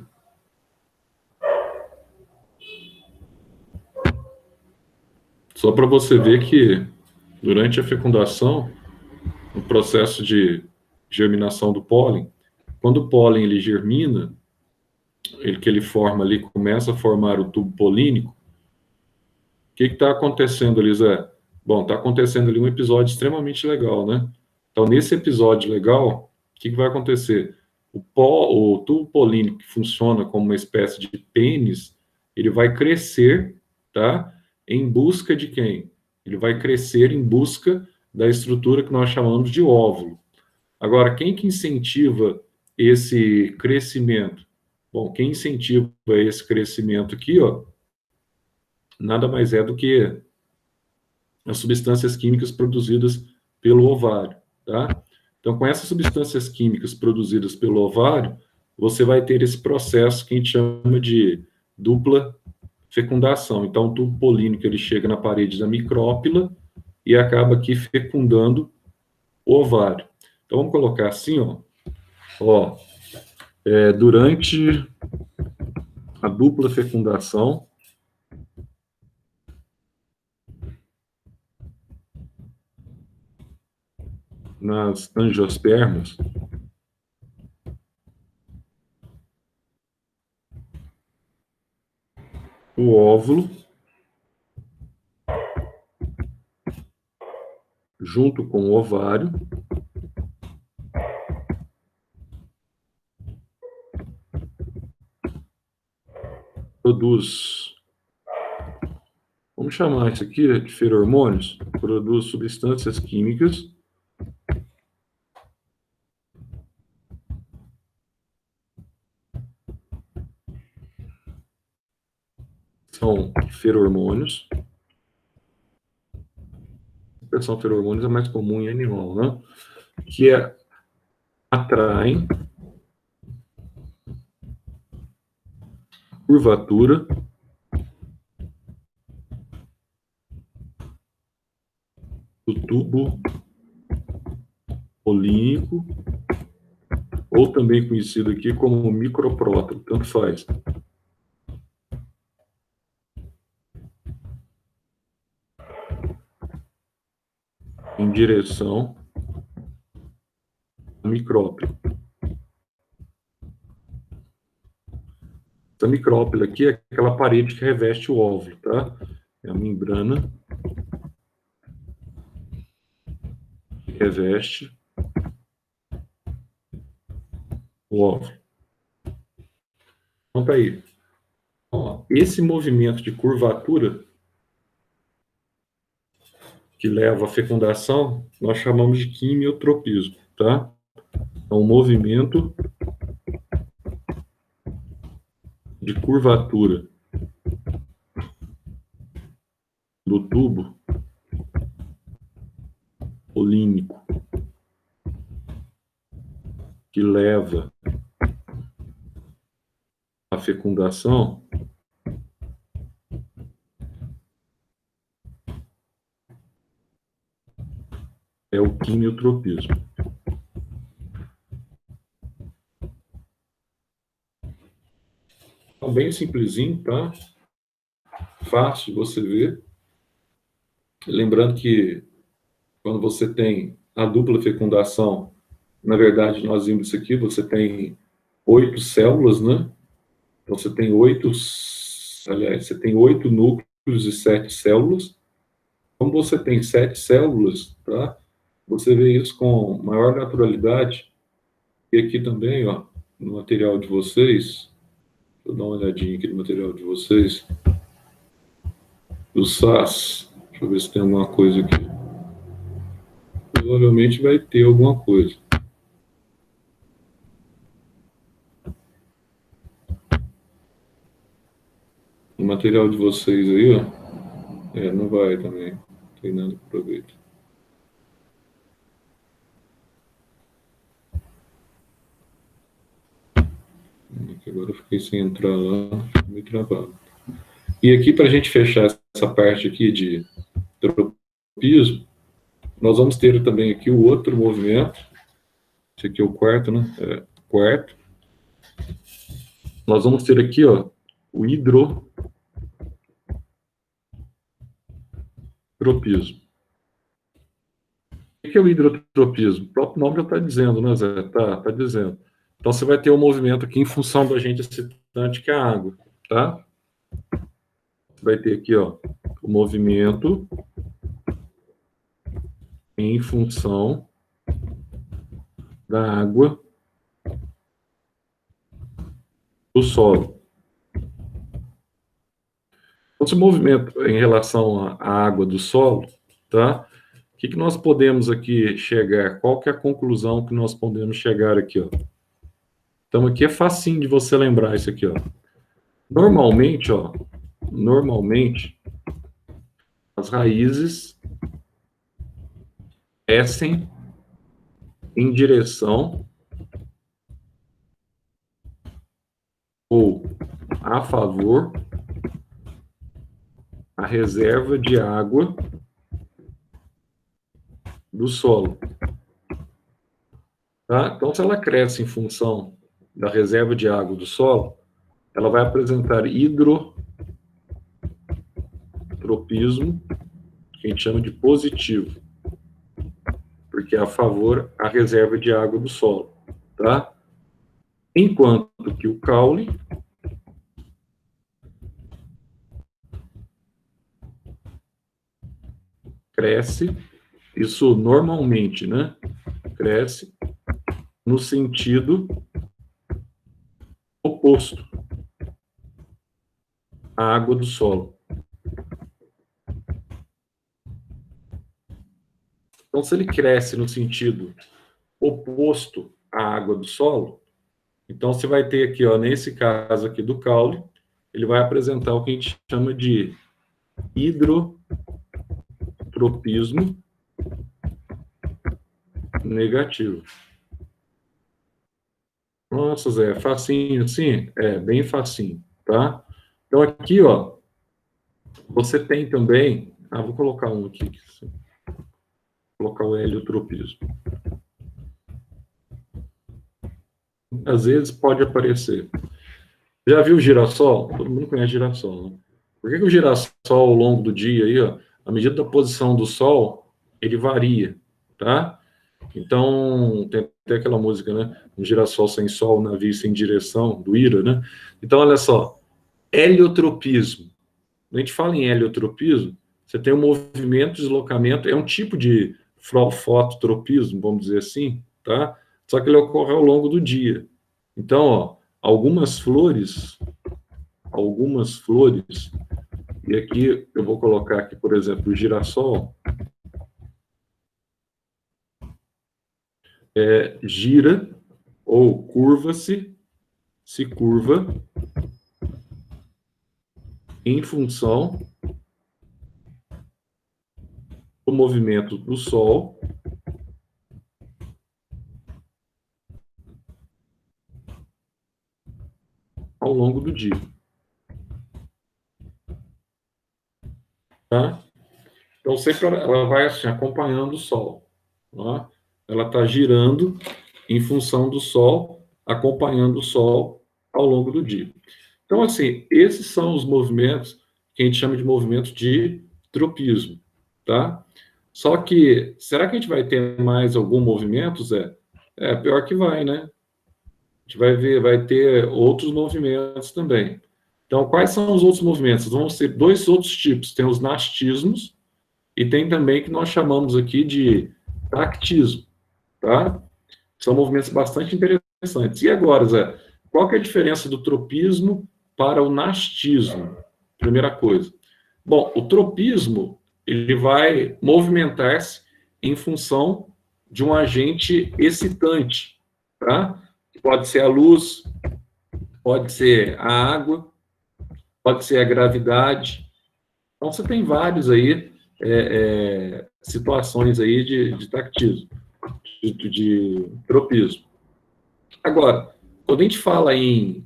Só para você ver que, durante a fecundação, no processo de germinação do pólen, quando o pólen ele germina, que ele forma ali, começa a formar o tubo polínico, o que está acontecendo ali, Zé? Bom, está acontecendo ali um episódio extremamente legal, né? Então, nesse episódio legal, o que vai acontecer? O tubo polínico, que funciona como uma espécie de pênis, ele vai crescer, tá? Em busca de quem? Ele vai crescer em busca da estrutura que nós chamamos de óvulo. Agora, quem que incentiva esse crescimento? Bom, quem incentiva esse crescimento aqui, ó, nada mais é do que as substâncias químicas produzidas pelo ovário, tá? Então, com essas substâncias químicas produzidas pelo ovário, você vai ter esse processo que a gente chama de dupla fecundação. Então, o tubo polínico ele chega na parede da micrópila e acaba aqui fecundando o ovário. Então, vamos colocar assim, ó, durante a dupla fecundação, nas angiospermas, o óvulo, junto com o ovário, produz, vamos chamar isso aqui de feromônios, produz substâncias químicas são feromônios. A expressão feromônios é mais comum em animal, né? Que atraem curvatura do tubo polínico, ou também conhecido aqui como micropróton, tanto faz. Em direção à micrópila. Essa micrópila aqui é aquela parede que reveste o óvulo, tá? É a membrana que reveste o óvulo. Então, tá aí. Ó, esse movimento de curvatura que leva à fecundação, nós chamamos de quimiotropismo, tá? É um movimento de curvatura do tubo polínico que leva à fecundação é o quimiotropismo. Então, bem simplesinho, tá? Fácil você ver. Lembrando que quando você tem a dupla fecundação, na verdade, nós vimos isso aqui, você tem 8 células, né? Então, você tem 8, aliás, você tem 8 núcleos e 7 células. Como você tem 7 células, tá? Você vê isso com maior naturalidade. E aqui também, ó, no material de vocês, vou dar uma olhadinha aqui no material de vocês, do SAS, deixa eu ver se tem alguma coisa aqui. Provavelmente vai ter alguma coisa. O material de vocês aí, ó, não vai também, não tem nada que aproveita. Agora eu fiquei sem entrar lá, meio travado. E aqui, para a gente fechar essa parte aqui de tropismo, nós vamos ter também aqui o outro movimento. Esse aqui é o quarto, né? Quarto. Nós vamos ter aqui, ó, o hidrotropismo. O que é o hidrotropismo? O próprio nome já está dizendo, né, Zé? Tá dizendo. Então, você vai ter um movimento aqui em função do agente excitante, que é a água, tá? Você vai ter aqui, ó, o movimento em função da água do solo. Esse movimento em relação à água do solo, tá? O que nós podemos aqui chegar? Qual que é a conclusão que nós podemos chegar aqui, ó? Então, aqui é facinho de você lembrar isso aqui, ó. Normalmente, ó, as raízes descem em direção ou a favor a reserva de água do solo. Tá? Então, se ela cresce em função da reserva de água do solo, ela vai apresentar hidrotropismo, que a gente chama de positivo, porque é a favor a reserva de água do solo. Tá? Enquanto que o caule cresce, isso normalmente, né? Cresce no sentido oposto à água do solo. Então, se ele cresce no sentido oposto à água do solo, então você vai ter aqui, ó, nesse caso aqui do caule, ele vai apresentar o que a gente chama de hidrotropismo negativo. Nossa, Zé, facinho assim? É, bem facinho, tá? Então, aqui, ó, você tem também... vou colocar um aqui. Vou colocar o heliotropismo. Às vezes pode aparecer. Já viu o girassol? Todo mundo conhece girassol, né? Por que o girassol, ao longo do dia, aí, ó, à medida da posição do sol, ele varia, tá? Então, tem até aquela música, né? Um girassol sem sol, um navio sem direção, do Ira, né? Então, olha só, heliotropismo. Quando a gente fala em heliotropismo, você tem um movimento, deslocamento, é um tipo de fototropismo, vamos dizer assim, tá? Só que ele ocorre ao longo do dia. Então, ó, algumas flores, e aqui eu vou colocar aqui, por exemplo, o girassol, gira ou se curva em função do movimento do Sol ao longo do dia. Tá? Então, sempre ela vai assim, acompanhando o Sol. Tá? Ela está girando em função do Sol, acompanhando o Sol ao longo do dia. Então, assim, esses são os movimentos que a gente chama de movimentos de tropismo, tá? Só que, será que a gente vai ter mais algum movimento, Zé? Pior que vai, né? A gente vai ver, vai ter outros movimentos também. Então, quais são os outros movimentos? Vão ser dois outros tipos. Tem os nastismos e tem também que nós chamamos aqui de tactismo, tá? São movimentos bastante interessantes. E agora, Zé, qual que é a diferença do tropismo para o nastismo? Primeira coisa. Bom, o tropismo, ele vai movimentar-se em função de um agente excitante, tá? Pode ser a luz, pode ser a água, pode ser a gravidade. Então, você tem vários aí, situações aí de tactismo, de tropismo. Agora, quando a gente fala em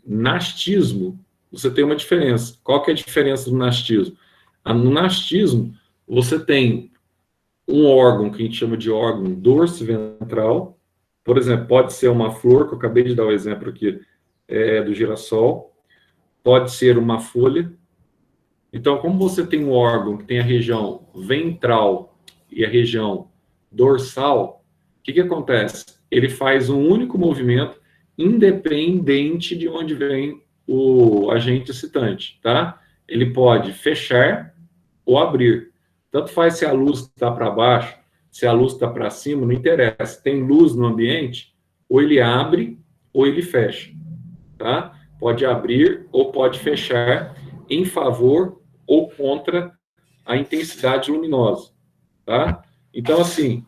nastismo, você tem uma diferença. Qual que é a diferença do nastismo? No nastismo, você tem um órgão que a gente chama de órgão dorsiventral. Por exemplo, pode ser uma flor, que eu acabei de dar o exemplo aqui, do girassol. Pode ser uma folha. Então, como você tem um órgão que tem a região ventral e a região dorsal, o que acontece? Ele faz um único movimento, independente de onde vem o agente excitante, tá? Ele pode fechar ou abrir. Tanto faz se a luz está para baixo, se a luz está para cima, não interessa. Tem luz no ambiente, ou ele abre ou ele fecha, tá? Pode abrir ou pode fechar em favor ou contra a intensidade luminosa, tá? Então, assim,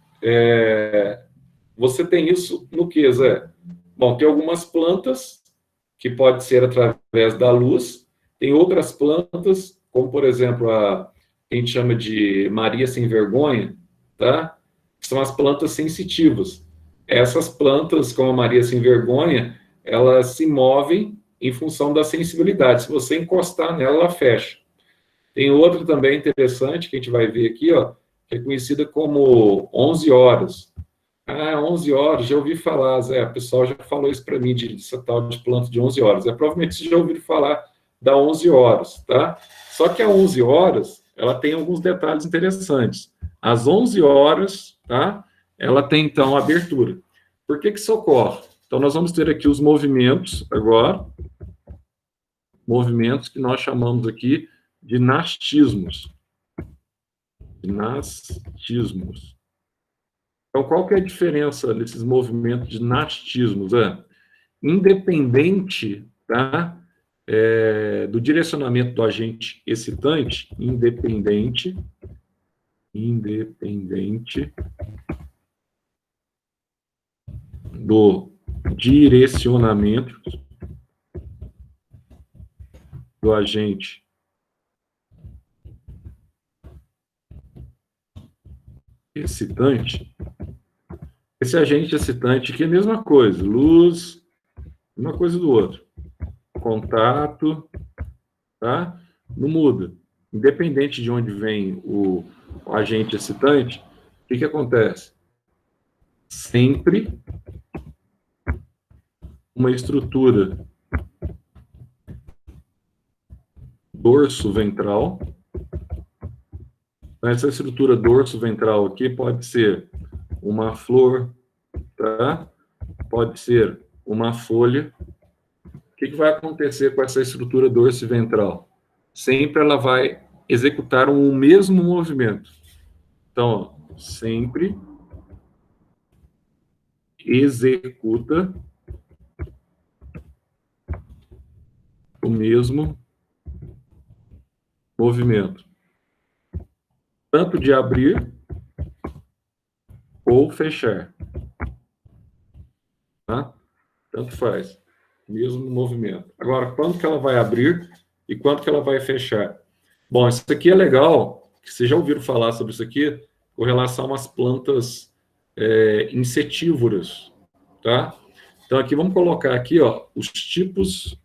você tem isso no que, Zé? Bom, tem algumas plantas que pode ser através da luz, tem outras plantas, como, por exemplo, a gente chama de Maria Sem Vergonha, tá? Que são as plantas sensitivas. Essas plantas, como a Maria Sem Vergonha, elas se movem em função da sensibilidade. Se você encostar nela, ela fecha. Tem outra também interessante que a gente vai ver aqui, ó, que é conhecida como 11 horas. 11 horas, já ouvi falar, Zé, o pessoal já falou isso para mim, dessa tal de planta de 11 horas. Provavelmente vocês já ouviram falar da 11 horas, tá? Só que a 11 horas, ela tem alguns detalhes interessantes. Às 11 horas, tá? Ela tem, então, abertura. Por que isso ocorre? Então, nós vamos ter aqui os movimentos, agora, movimentos que nós chamamos aqui de nastismos. Nastismos. Então, qual que é a diferença desses movimentos de nastismos? Independente, tá, do direcionamento do agente excitante, independente do direcionamento do agente excitante, esse agente excitante aqui é a mesma coisa, luz, uma coisa do outro. Contato, tá? Não muda. Independente de onde vem o agente excitante, o que acontece? Sempre uma estrutura dorso-ventral. Essa estrutura dorso-ventral aqui pode ser uma flor, tá? Pode ser uma folha. O que vai acontecer com essa estrutura dorso-ventral? Sempre ela vai executar um mesmo movimento. Então, ó, sempre executa o mesmo movimento, tanto de abrir ou fechar, tá? Tanto faz, mesmo movimento. Agora, quando que ela vai abrir e quando que ela vai fechar? Bom, isso aqui é legal, vocês já ouviram falar sobre isso aqui, com relação às plantas insetívoras, tá? Então, aqui vamos colocar aqui, ó, os tipos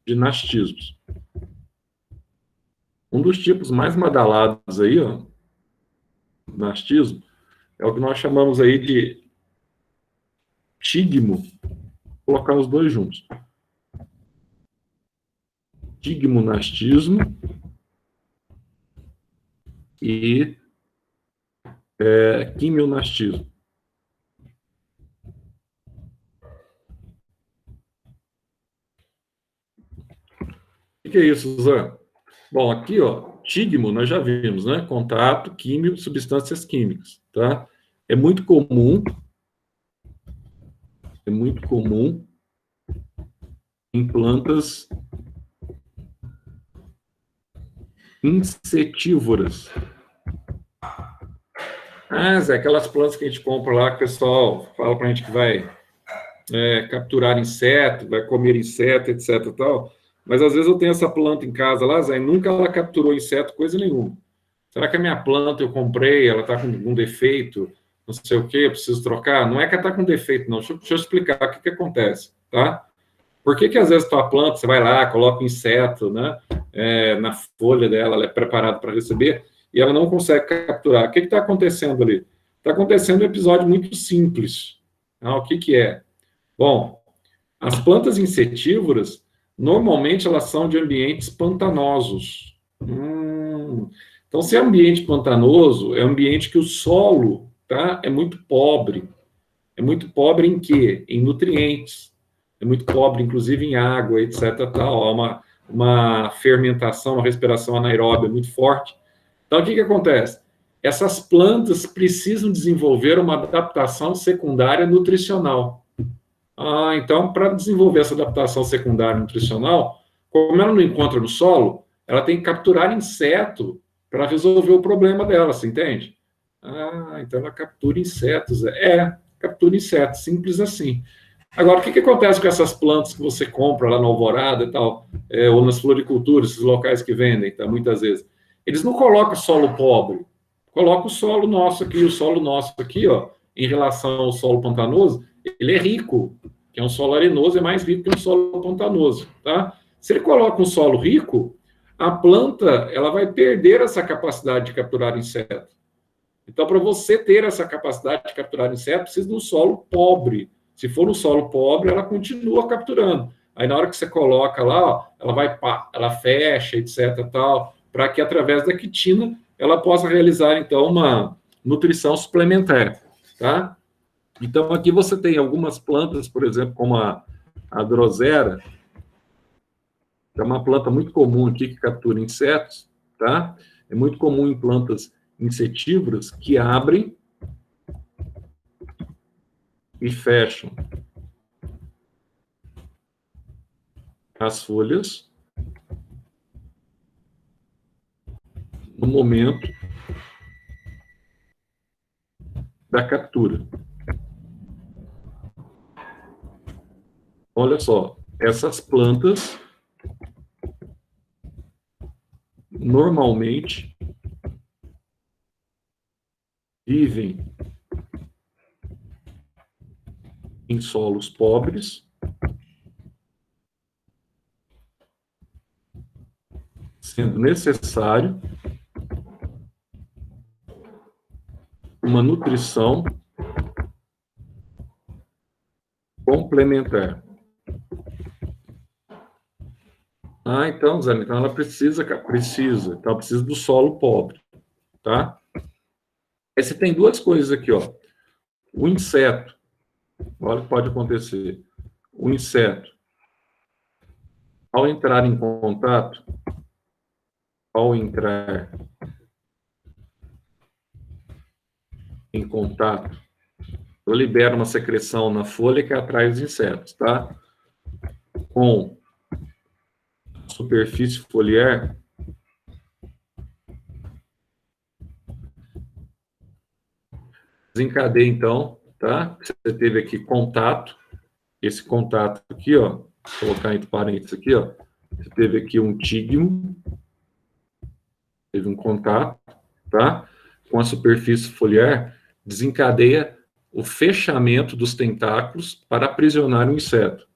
de nastismos. Um dos tipos mais badalados aí, ó, nastismo, é o que nós chamamos aí de tigmo. Vou colocar os dois juntos. Tigmonastismo e quimionastismo. O que é isso, Zé? Bom, aqui, ó, tigmo, nós já vimos, né? Contato, químio, substâncias químicas, tá? É muito comum em plantas insetívoras. Ah, Zé, aquelas plantas que a gente compra lá, que o pessoal fala pra gente que vai capturar inseto, vai comer inseto, etc e tal. Mas às vezes eu tenho essa planta em casa lá, Zé, e nunca ela capturou inseto, coisa nenhuma. Será que a minha planta eu comprei, ela está com um defeito, não sei o quê, eu preciso trocar? Não é que ela está com defeito, não. Deixa eu explicar o que acontece, tá? Por que às vezes tua planta, você vai lá, coloca um inseto, né, na folha dela, ela é preparada para receber, e ela não consegue capturar? O que está acontecendo ali? Está acontecendo um episódio muito simples. O que é? Bom, as plantas insetívoras, normalmente elas são de ambientes pantanosos. Então, se é ambiente pantanoso, é um ambiente que o solo, tá, é muito pobre. É muito pobre em quê? Em nutrientes. É muito pobre, inclusive, em água, etc. Tal. Há uma fermentação, uma respiração anaeróbia muito forte. Então, o que acontece? Essas plantas precisam desenvolver uma adaptação secundária nutricional. Então, para desenvolver essa adaptação secundária nutricional, como ela não encontra no solo, ela tem que capturar inseto para resolver o problema dela, você entende? Então ela captura insetos. Captura insetos, simples assim. Agora, o que acontece com essas plantas que você compra lá na Alvorada e tal, ou nas floriculturas, esses locais que vendem, tá, muitas vezes? Eles não colocam solo pobre, colocam o solo nosso aqui, ó, em relação ao solo pantanoso, ele é rico, que é um solo arenoso, é mais rico que um solo pantanoso, tá? Se ele coloca um solo rico, a planta ela vai perder essa capacidade de capturar inseto. Então, para você ter essa capacidade de capturar inseto, precisa de um solo pobre. Se for um solo pobre, ela continua capturando. Aí, na hora que você coloca lá, ó, ela vai, ela fecha, etc, tal, para que através da quitina ela possa realizar então uma nutrição suplementar, tá? Então, aqui você tem algumas plantas, por exemplo, como a drosera, que é uma planta muito comum aqui que captura insetos, tá? É muito comum em plantas insetívoras que abrem e fecham as folhas no momento da captura. Olha só, essas plantas normalmente vivem em solos pobres, sendo necessário uma nutrição complementar. Ah, então, Zé, então ela precisa, então ela precisa do solo pobre, tá? Aí você tem duas coisas aqui, ó. O inseto, olha o que pode acontecer. O inseto, ao entrar em contato, ao entrar em contato, eu libero uma secreção na folha que atrai os insetos, tá? Com a superfície foliar, desencadeia, então, tá? Você teve aqui contato, esse contato aqui, ó, vou colocar entre parênteses aqui, ó, você teve aqui um tígmo, teve um contato, tá? Com a superfície foliar, desencadeia o fechamento dos tentáculos para aprisionar o inseto.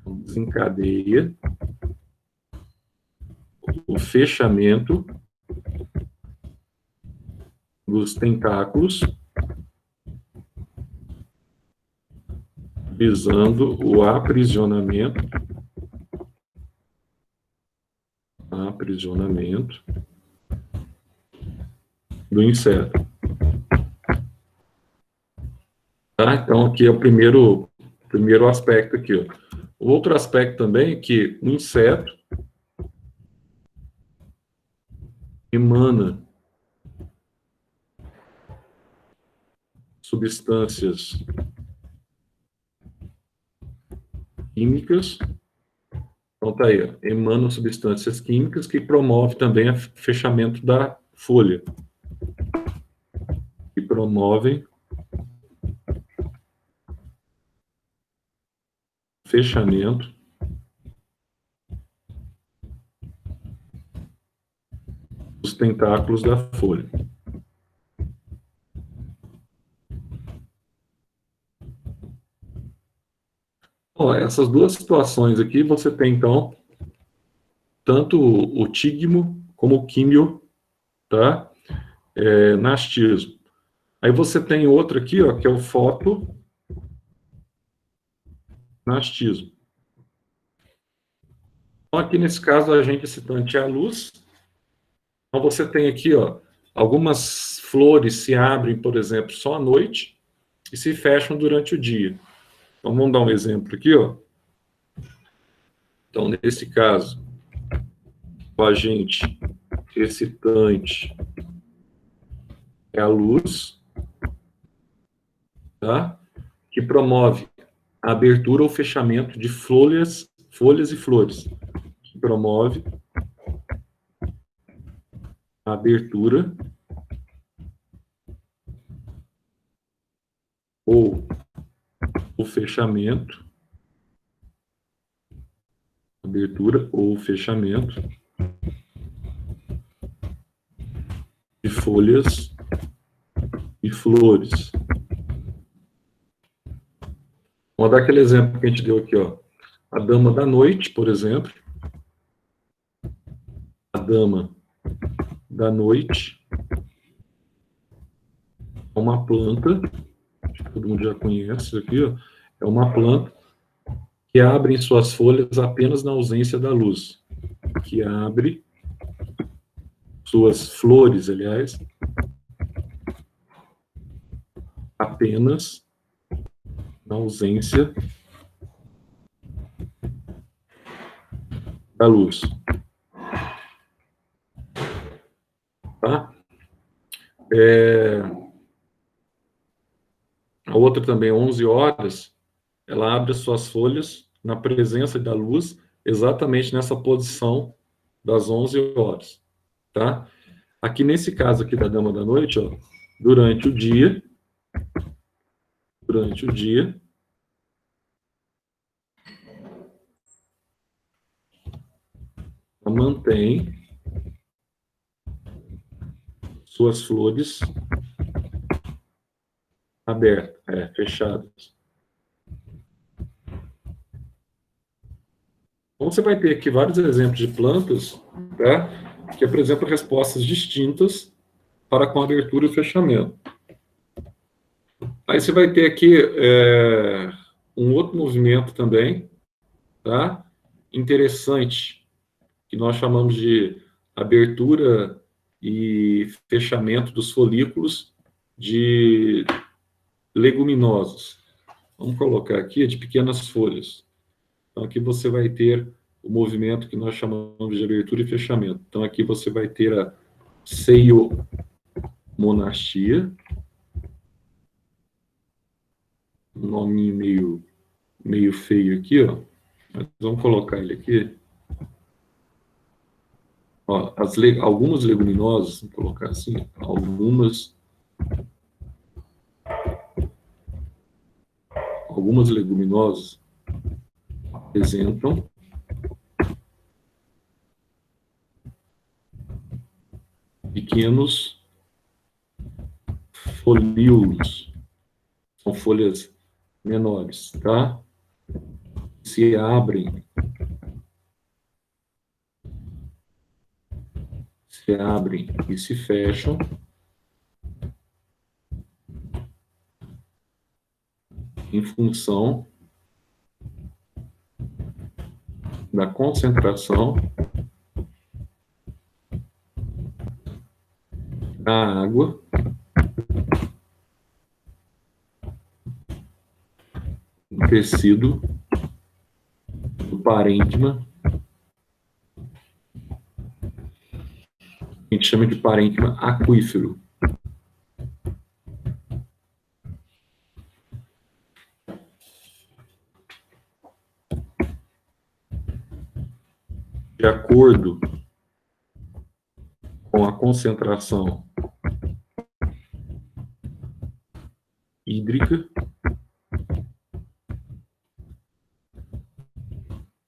Desencadeia o fechamento dos tentáculos, visando o aprisionamento do inseto. Tá? Então, aqui é o primeiro aspecto aqui. Ó. O outro aspecto também é que o inseto emana substâncias químicas. Então, tá aí, ó, emanam substâncias químicas que promovem também o fechamento da folha. Que promovem fechamento dos tentáculos da folha. Ó, essas duas situações aqui, você tem, então, tanto o tígmo como o químio, tá? Nastismo. Aí você tem outro aqui, ó, que é o fotonastismo. Então, aqui nesse caso, a gente citante é a luz. Então, você tem aqui, ó, algumas flores se abrem, por exemplo, só à noite e se fecham durante o dia. Então, vamos dar um exemplo aqui, ó. Então, nesse caso, o agente excitante é a luz, tá? Que promove a abertura ou fechamento de folhas e flores. Que promove a abertura ou o fechamento, abertura ou fechamento de folhas e flores. Vamos dar aquele exemplo que a gente deu aqui, ó. A dama da noite, por exemplo. A dama da noite é uma planta, acho que todo mundo já conhece isso aqui, ó. É uma planta que abre suas folhas apenas na ausência da luz. Que abre suas flores, aliás, apenas na ausência da luz. Tá? A outra também, 11 horas, ela abre as suas folhas na presença da luz, exatamente nessa posição das 11 horas. Tá? Aqui nesse caso aqui da dama da noite, ó, durante o dia, ela mantém suas flores abertas, fechadas. Então, você vai ter aqui vários exemplos de plantas, tá? Que apresentam respostas distintas para com a abertura e o fechamento. Aí você vai ter aqui um outro movimento também, tá? Interessante, que nós chamamos de abertura e fechamento dos folículos de leguminosos. Vamos colocar aqui de pequenas folhas. Então, aqui você vai ter o movimento que nós chamamos de abertura e fechamento. Então, aqui você vai ter a ceiomonastia, um nominho meio feio aqui, ó. Mas vamos colocar ele aqui. Ó, algumas leguminosas, vamos colocar assim, algumas leguminosas apresentam pequenos folíolos, são folhas menores, tá? Se abrem e se fecham em função da concentração da água no tecido do parênquima, a gente chama de parênquima aquífero. De acordo com a concentração hídrica,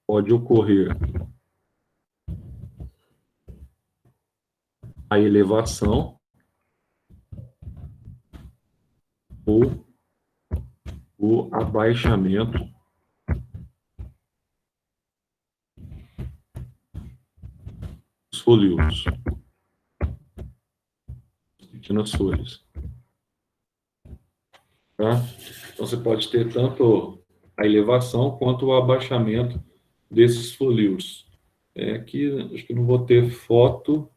pode ocorrer a elevação ou o abaixamento dos folíolos, pequenas folhas. Tá? Então, você pode ter tanto a elevação quanto o abaixamento desses folíolos. Aqui, acho que não vou ter foto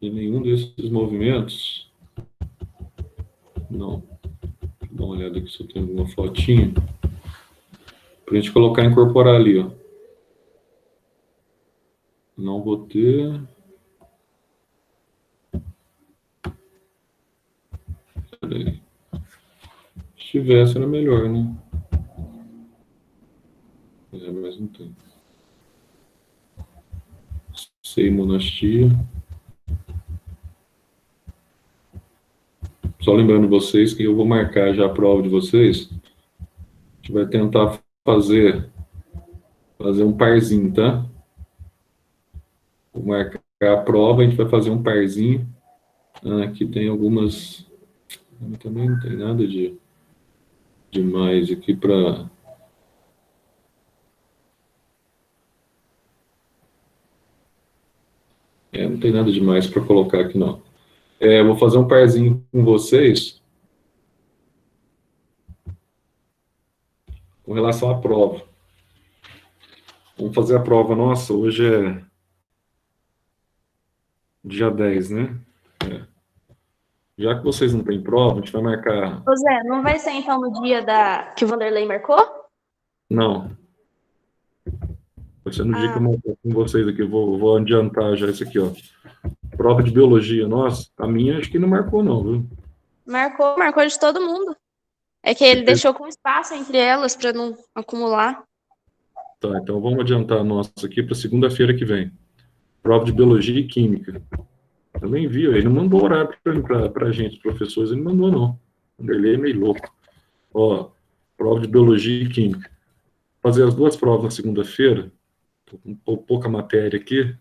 de nenhum desses movimentos. Não. Dá uma olhada aqui se eu tenho alguma fotinha. Para a gente colocar e incorporar ali, ó. Não vou ter. Peraí. Se tivesse, era melhor, né? Mas não tem. Ceiomonastia. Só lembrando vocês que eu vou marcar já a prova de vocês. A gente vai tentar fazer um parzinho, tá? Vou marcar a prova, a gente vai fazer um parzinho. Aqui tem algumas. Também não tem nada de demais aqui para. Não tem nada demais para colocar aqui, não. Vou fazer um parzinho com vocês com relação à prova. Vamos fazer a prova nossa. Hoje é dia 10, né? Já que vocês não têm prova, a gente vai marcar. Ô Zé, não vai ser então no dia que o Vanderlei marcou? Não. Vai ser no dia que eu marcar com vocês aqui. Eu vou adiantar já isso aqui, ó. Prova de biologia, nossa, a minha acho que não marcou, não, viu? Marcou de todo mundo. É que ele deixou com espaço entre elas para não acumular. Tá, então vamos adiantar a nossa aqui para segunda-feira que vem. Prova de biologia e química. Eu nem vi, ele não mandou horário para a gente, professores, ele não mandou, não. Ele é meio louco. Ó, prova de biologia e química. Fazer as duas provas na segunda-feira, tô com pouca matéria aqui.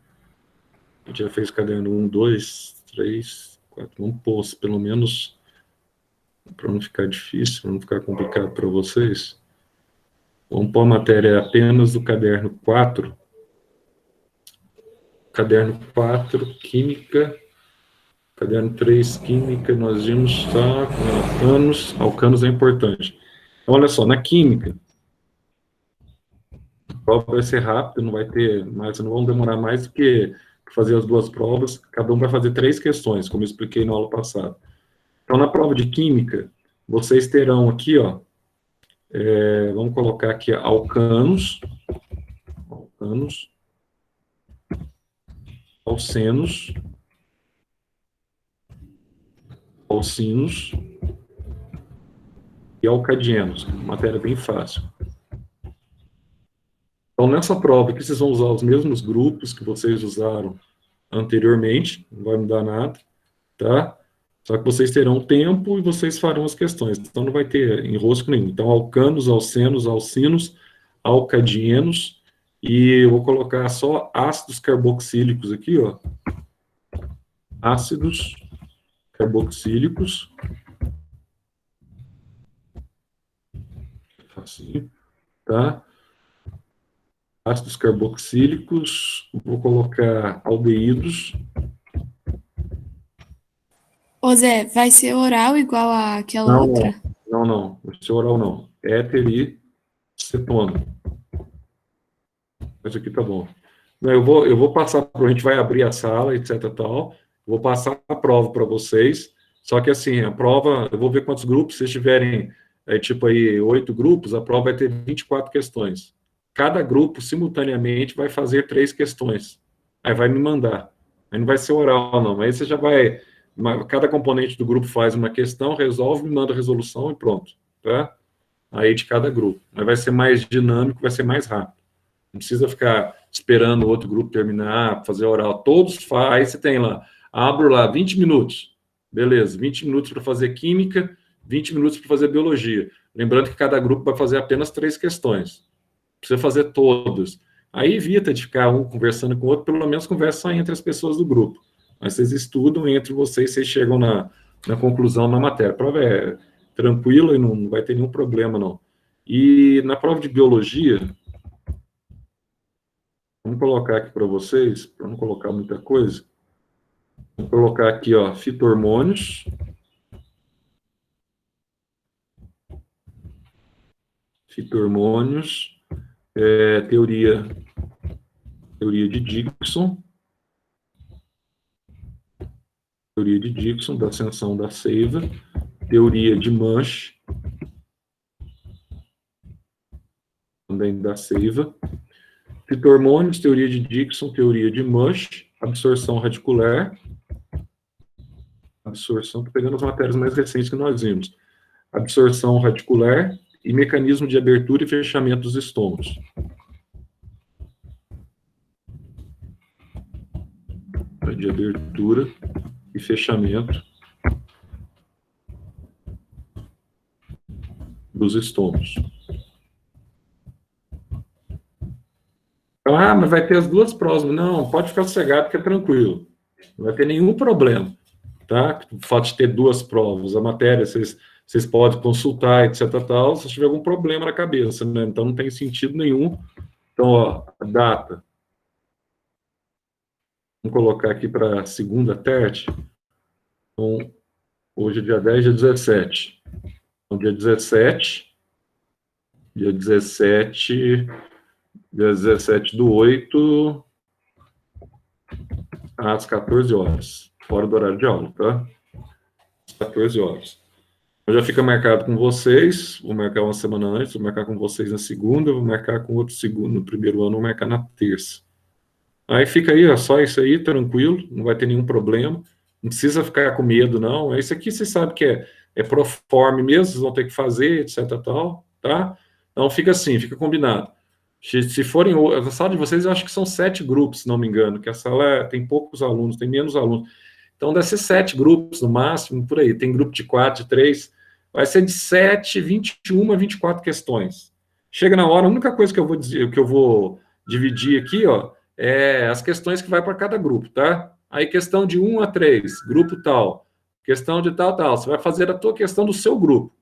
A gente já fez caderno 1, 2, 3, 4. Vamos pôr, pelo menos, para não ficar difícil, para não ficar complicado para vocês. Vamos pôr a matéria apenas do caderno 4. Caderno 4, Química. Caderno 3, Química, nós vimos estar com alcanos. Alcanos é importante. Então, olha só, na Química, a prova vai ser rápida, não vai ter mais, não vão demorar mais do que fazer as duas provas. Cada um vai fazer 3 questões, como eu expliquei na aula passada. Então, na prova de Química, vocês terão aqui, ó, vamos colocar aqui alcanos, alcenos, alcinos e alcadienos. Matéria bem fácil. Então, nessa prova aqui, vocês vão usar os mesmos grupos que vocês usaram anteriormente, não vai mudar nada, tá? Só que vocês terão tempo e vocês farão as questões, então não vai ter enrosco nenhum. Então, alcanos, alcenos, alcinos, alcadienos, e eu vou colocar só ácidos carboxílicos aqui, ó. Ácidos carboxílicos. Assim, tá? Ácidos carboxílicos, vou colocar aldeídos. Ô Zé, vai ser oral igual àquela outra? Não, vai ser oral não. Éter e cetona. Isso aqui tá bom. Não, eu vou passar, a gente vai abrir a sala, etc tal, vou passar a prova para vocês, só que assim, a prova, eu vou ver quantos grupos, se tiverem, tipo aí, 8 grupos, a prova vai ter 24 questões. Cada grupo, simultaneamente, vai fazer 3 questões. Aí vai me mandar. Aí não vai ser oral, não. Aí você já vai... Cada componente do grupo faz uma questão, resolve, me manda a resolução e pronto. Tá? Aí de cada grupo. Aí vai ser mais dinâmico, vai ser mais rápido. Não precisa ficar esperando o outro grupo terminar, fazer oral. Todos fazem. Aí você tem lá, abro lá, 20 minutos. Beleza, 20 minutos para fazer química, 20 minutos para fazer biologia. Lembrando que cada grupo vai fazer apenas 3 questões. Precisa fazer todos. Aí evita de ficar um conversando com o outro, pelo menos conversa só entre as pessoas do grupo. Mas vocês estudam entre vocês, vocês chegam na conclusão na matéria. A prova é tranquila e não vai ter nenhum problema, não. E na prova de biologia, vamos colocar aqui para vocês, para não colocar muita coisa, vou colocar aqui, ó, fito-hormônios. Fito-hormônios. Teoria de Dickson. Teoria de Dickson, da ascensão da seiva. Teoria de Munch, também da seiva. Fito-hormônios, teoria de Dickson, teoria de Munch, absorção radicular. Absorção, estou pegando as matérias mais recentes que nós vimos. Absorção radicular e mecanismo de abertura e fechamento dos estômagos. De abertura e fechamento dos estômagos. Ah, mas vai ter as duas provas. Não, pode ficar sossegado que é tranquilo. Não vai ter nenhum problema, tá? O fato de ter 2 provas, a matéria, vocês podem consultar, etc, tal, se tiver algum problema na cabeça, né? Então não tem sentido nenhum. Então, ó, a data. Vamos colocar aqui para segunda terça. Então, hoje é dia 10, dia 17. Então, dia 17/8, às 14 horas. Fora do horário de aula, tá? Às 14 horas. Eu já fica marcado com vocês, vou marcar uma semana antes, vou marcar com vocês na segunda, vou marcar com outro segundo, no primeiro ano, vou marcar na terça. Aí fica aí, ó, só isso aí, tranquilo, não vai ter nenhum problema, não precisa ficar com medo, não. Isso aqui vocês sabem que é proforme mesmo, vocês vão ter que fazer, etc, tal, tá? Então fica assim, fica combinado. Se forem, a sala de vocês, eu acho que são 7 grupos, se não me engano, que a sala tem poucos alunos, tem menos alunos. Então deve ser 7 grupos no máximo, por aí. Tem grupo de 4, de 3, vai ser de 7, 21 a 24 questões. Chega na hora, a única coisa que eu vou dizer, que eu vou dividir aqui, ó, é as questões que vai para cada grupo, tá? Aí questão de 1 a 3, grupo tal, questão de tal, tal. Você vai fazer a tua questão do seu grupo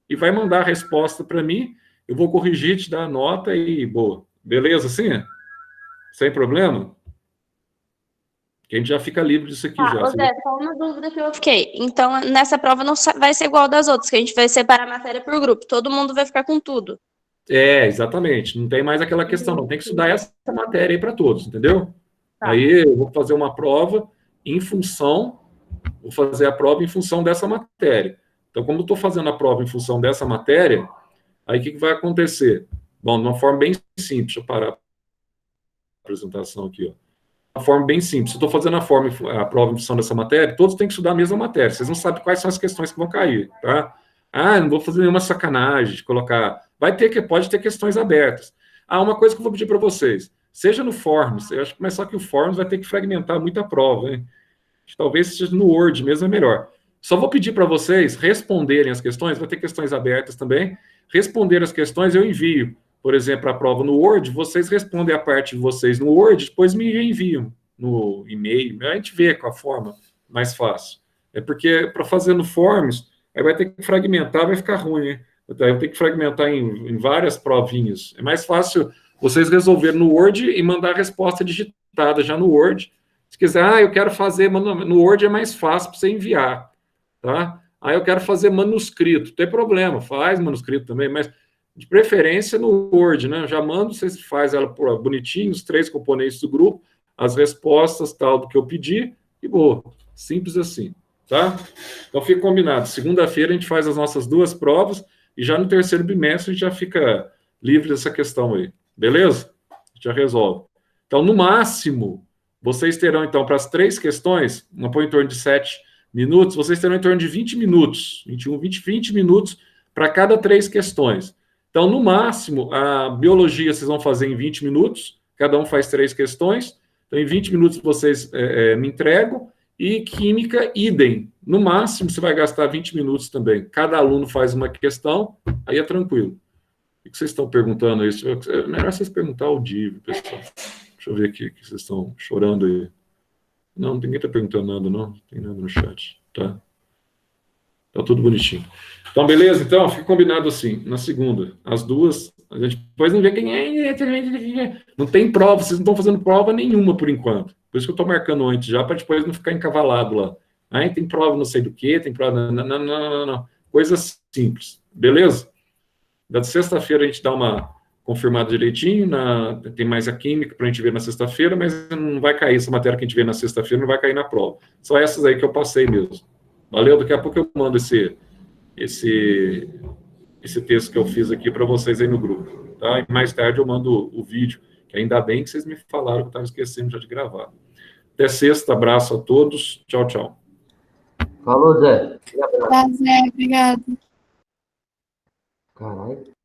e vai mandar a resposta para mim eu vou corrigir, te dar a nota e boa. Beleza, assim? Sem problema? Que a gente já fica livre disso aqui Tá, já. ô Zé, só uma dúvida que eu fiquei. Então, nessa prova não vai ser igual das outras, que a gente vai separar a matéria por grupo. Todo mundo vai ficar com tudo. Exatamente. Não tem mais aquela questão, não. Tem que estudar essa matéria aí para todos, entendeu? Tá. Aí eu vou fazer uma prova em função, vou fazer a prova em função dessa matéria. Então, como eu estou fazendo a prova em função dessa matéria, aí o que vai acontecer? Bom, de uma forma bem simples, deixa eu parar a apresentação aqui, ó. Uma forma bem simples. Se eu estou fazendo a prova em função dessa matéria, todos têm que estudar a mesma matéria. Vocês não sabem quais são as questões que vão cair, tá? Não vou fazer nenhuma sacanagem de colocar. Pode ter questões abertas. Uma coisa que eu vou pedir para vocês. Seja no Forms, eu acho que, mas só que o Forms vai ter que fragmentar muita prova, hein? Talvez seja no Word mesmo é melhor. Só vou pedir para vocês responderem as questões, vai ter questões abertas também. Responder as questões eu envio. Por exemplo, a prova no Word, vocês respondem a parte de vocês no Word, depois me enviam no e-mail. A gente vê com a forma mais fácil. É porque para fazer no Forms, aí vai ter que fragmentar, vai ficar ruim, né? Eu tenho que fragmentar em várias provinhas. É mais fácil vocês resolverem no Word e mandar a resposta digitada já no Word. Se quiser, eu quero fazer no Word, é mais fácil para você enviar, tá? Eu quero fazer manuscrito. Não tem problema, faz manuscrito também, mas de preferência no Word, né? Eu já mando, vocês fazem ela bonitinho, os 3 componentes do grupo, as respostas, tal, do que eu pedi, e boa. Simples assim, tá? Então fica combinado. Segunda-feira a gente faz as nossas 2 provas, e já no terceiro bimestre a gente já fica livre dessa questão aí. Beleza? A gente já resolve. Então, no máximo, vocês terão, então, para as 3 questões, uma põe em torno de 7 minutos, vocês terão em torno de 20 minutos, 21, 20 minutos para cada 3 questões. Então, no máximo, a biologia vocês vão fazer em 20 minutos, cada um faz 3 questões, então em 20 minutos vocês me entregam, e química, idem. No máximo, você vai gastar 20 minutos também. Cada aluno faz uma questão, aí é tranquilo. O que vocês estão perguntando aí? É melhor vocês perguntar ao Divo, pessoal. Deixa eu ver aqui, que vocês estão chorando aí. Não, ninguém está perguntando nada, não. Não tem nada no chat, tá? Tá tudo bonitinho. Então, beleza? Então, fica combinado assim, na segunda. As 2, a gente depois não vê quem é. Não tem prova, vocês não estão fazendo prova nenhuma por enquanto. Por isso que eu estou marcando antes já, para depois não ficar encavalado lá. Tem prova não sei do que, tem prova... Não. Coisas simples. Beleza? Da sexta-feira a gente dá uma confirmada direitinho, tem mais a química para a gente ver na sexta-feira, mas não vai cair essa matéria que a gente vê na sexta-feira, não vai cair na prova. Só essas aí que eu passei mesmo. Valeu? Daqui a pouco eu mando esse texto que eu fiz aqui para vocês aí no grupo, tá? E mais tarde eu mando o vídeo, que ainda bem que vocês me falaram que eu estava esquecendo já de gravar. Até sexta, abraço a todos, tchau, tchau. Falou, Zé. Tá, Zé, obrigado. Caralho.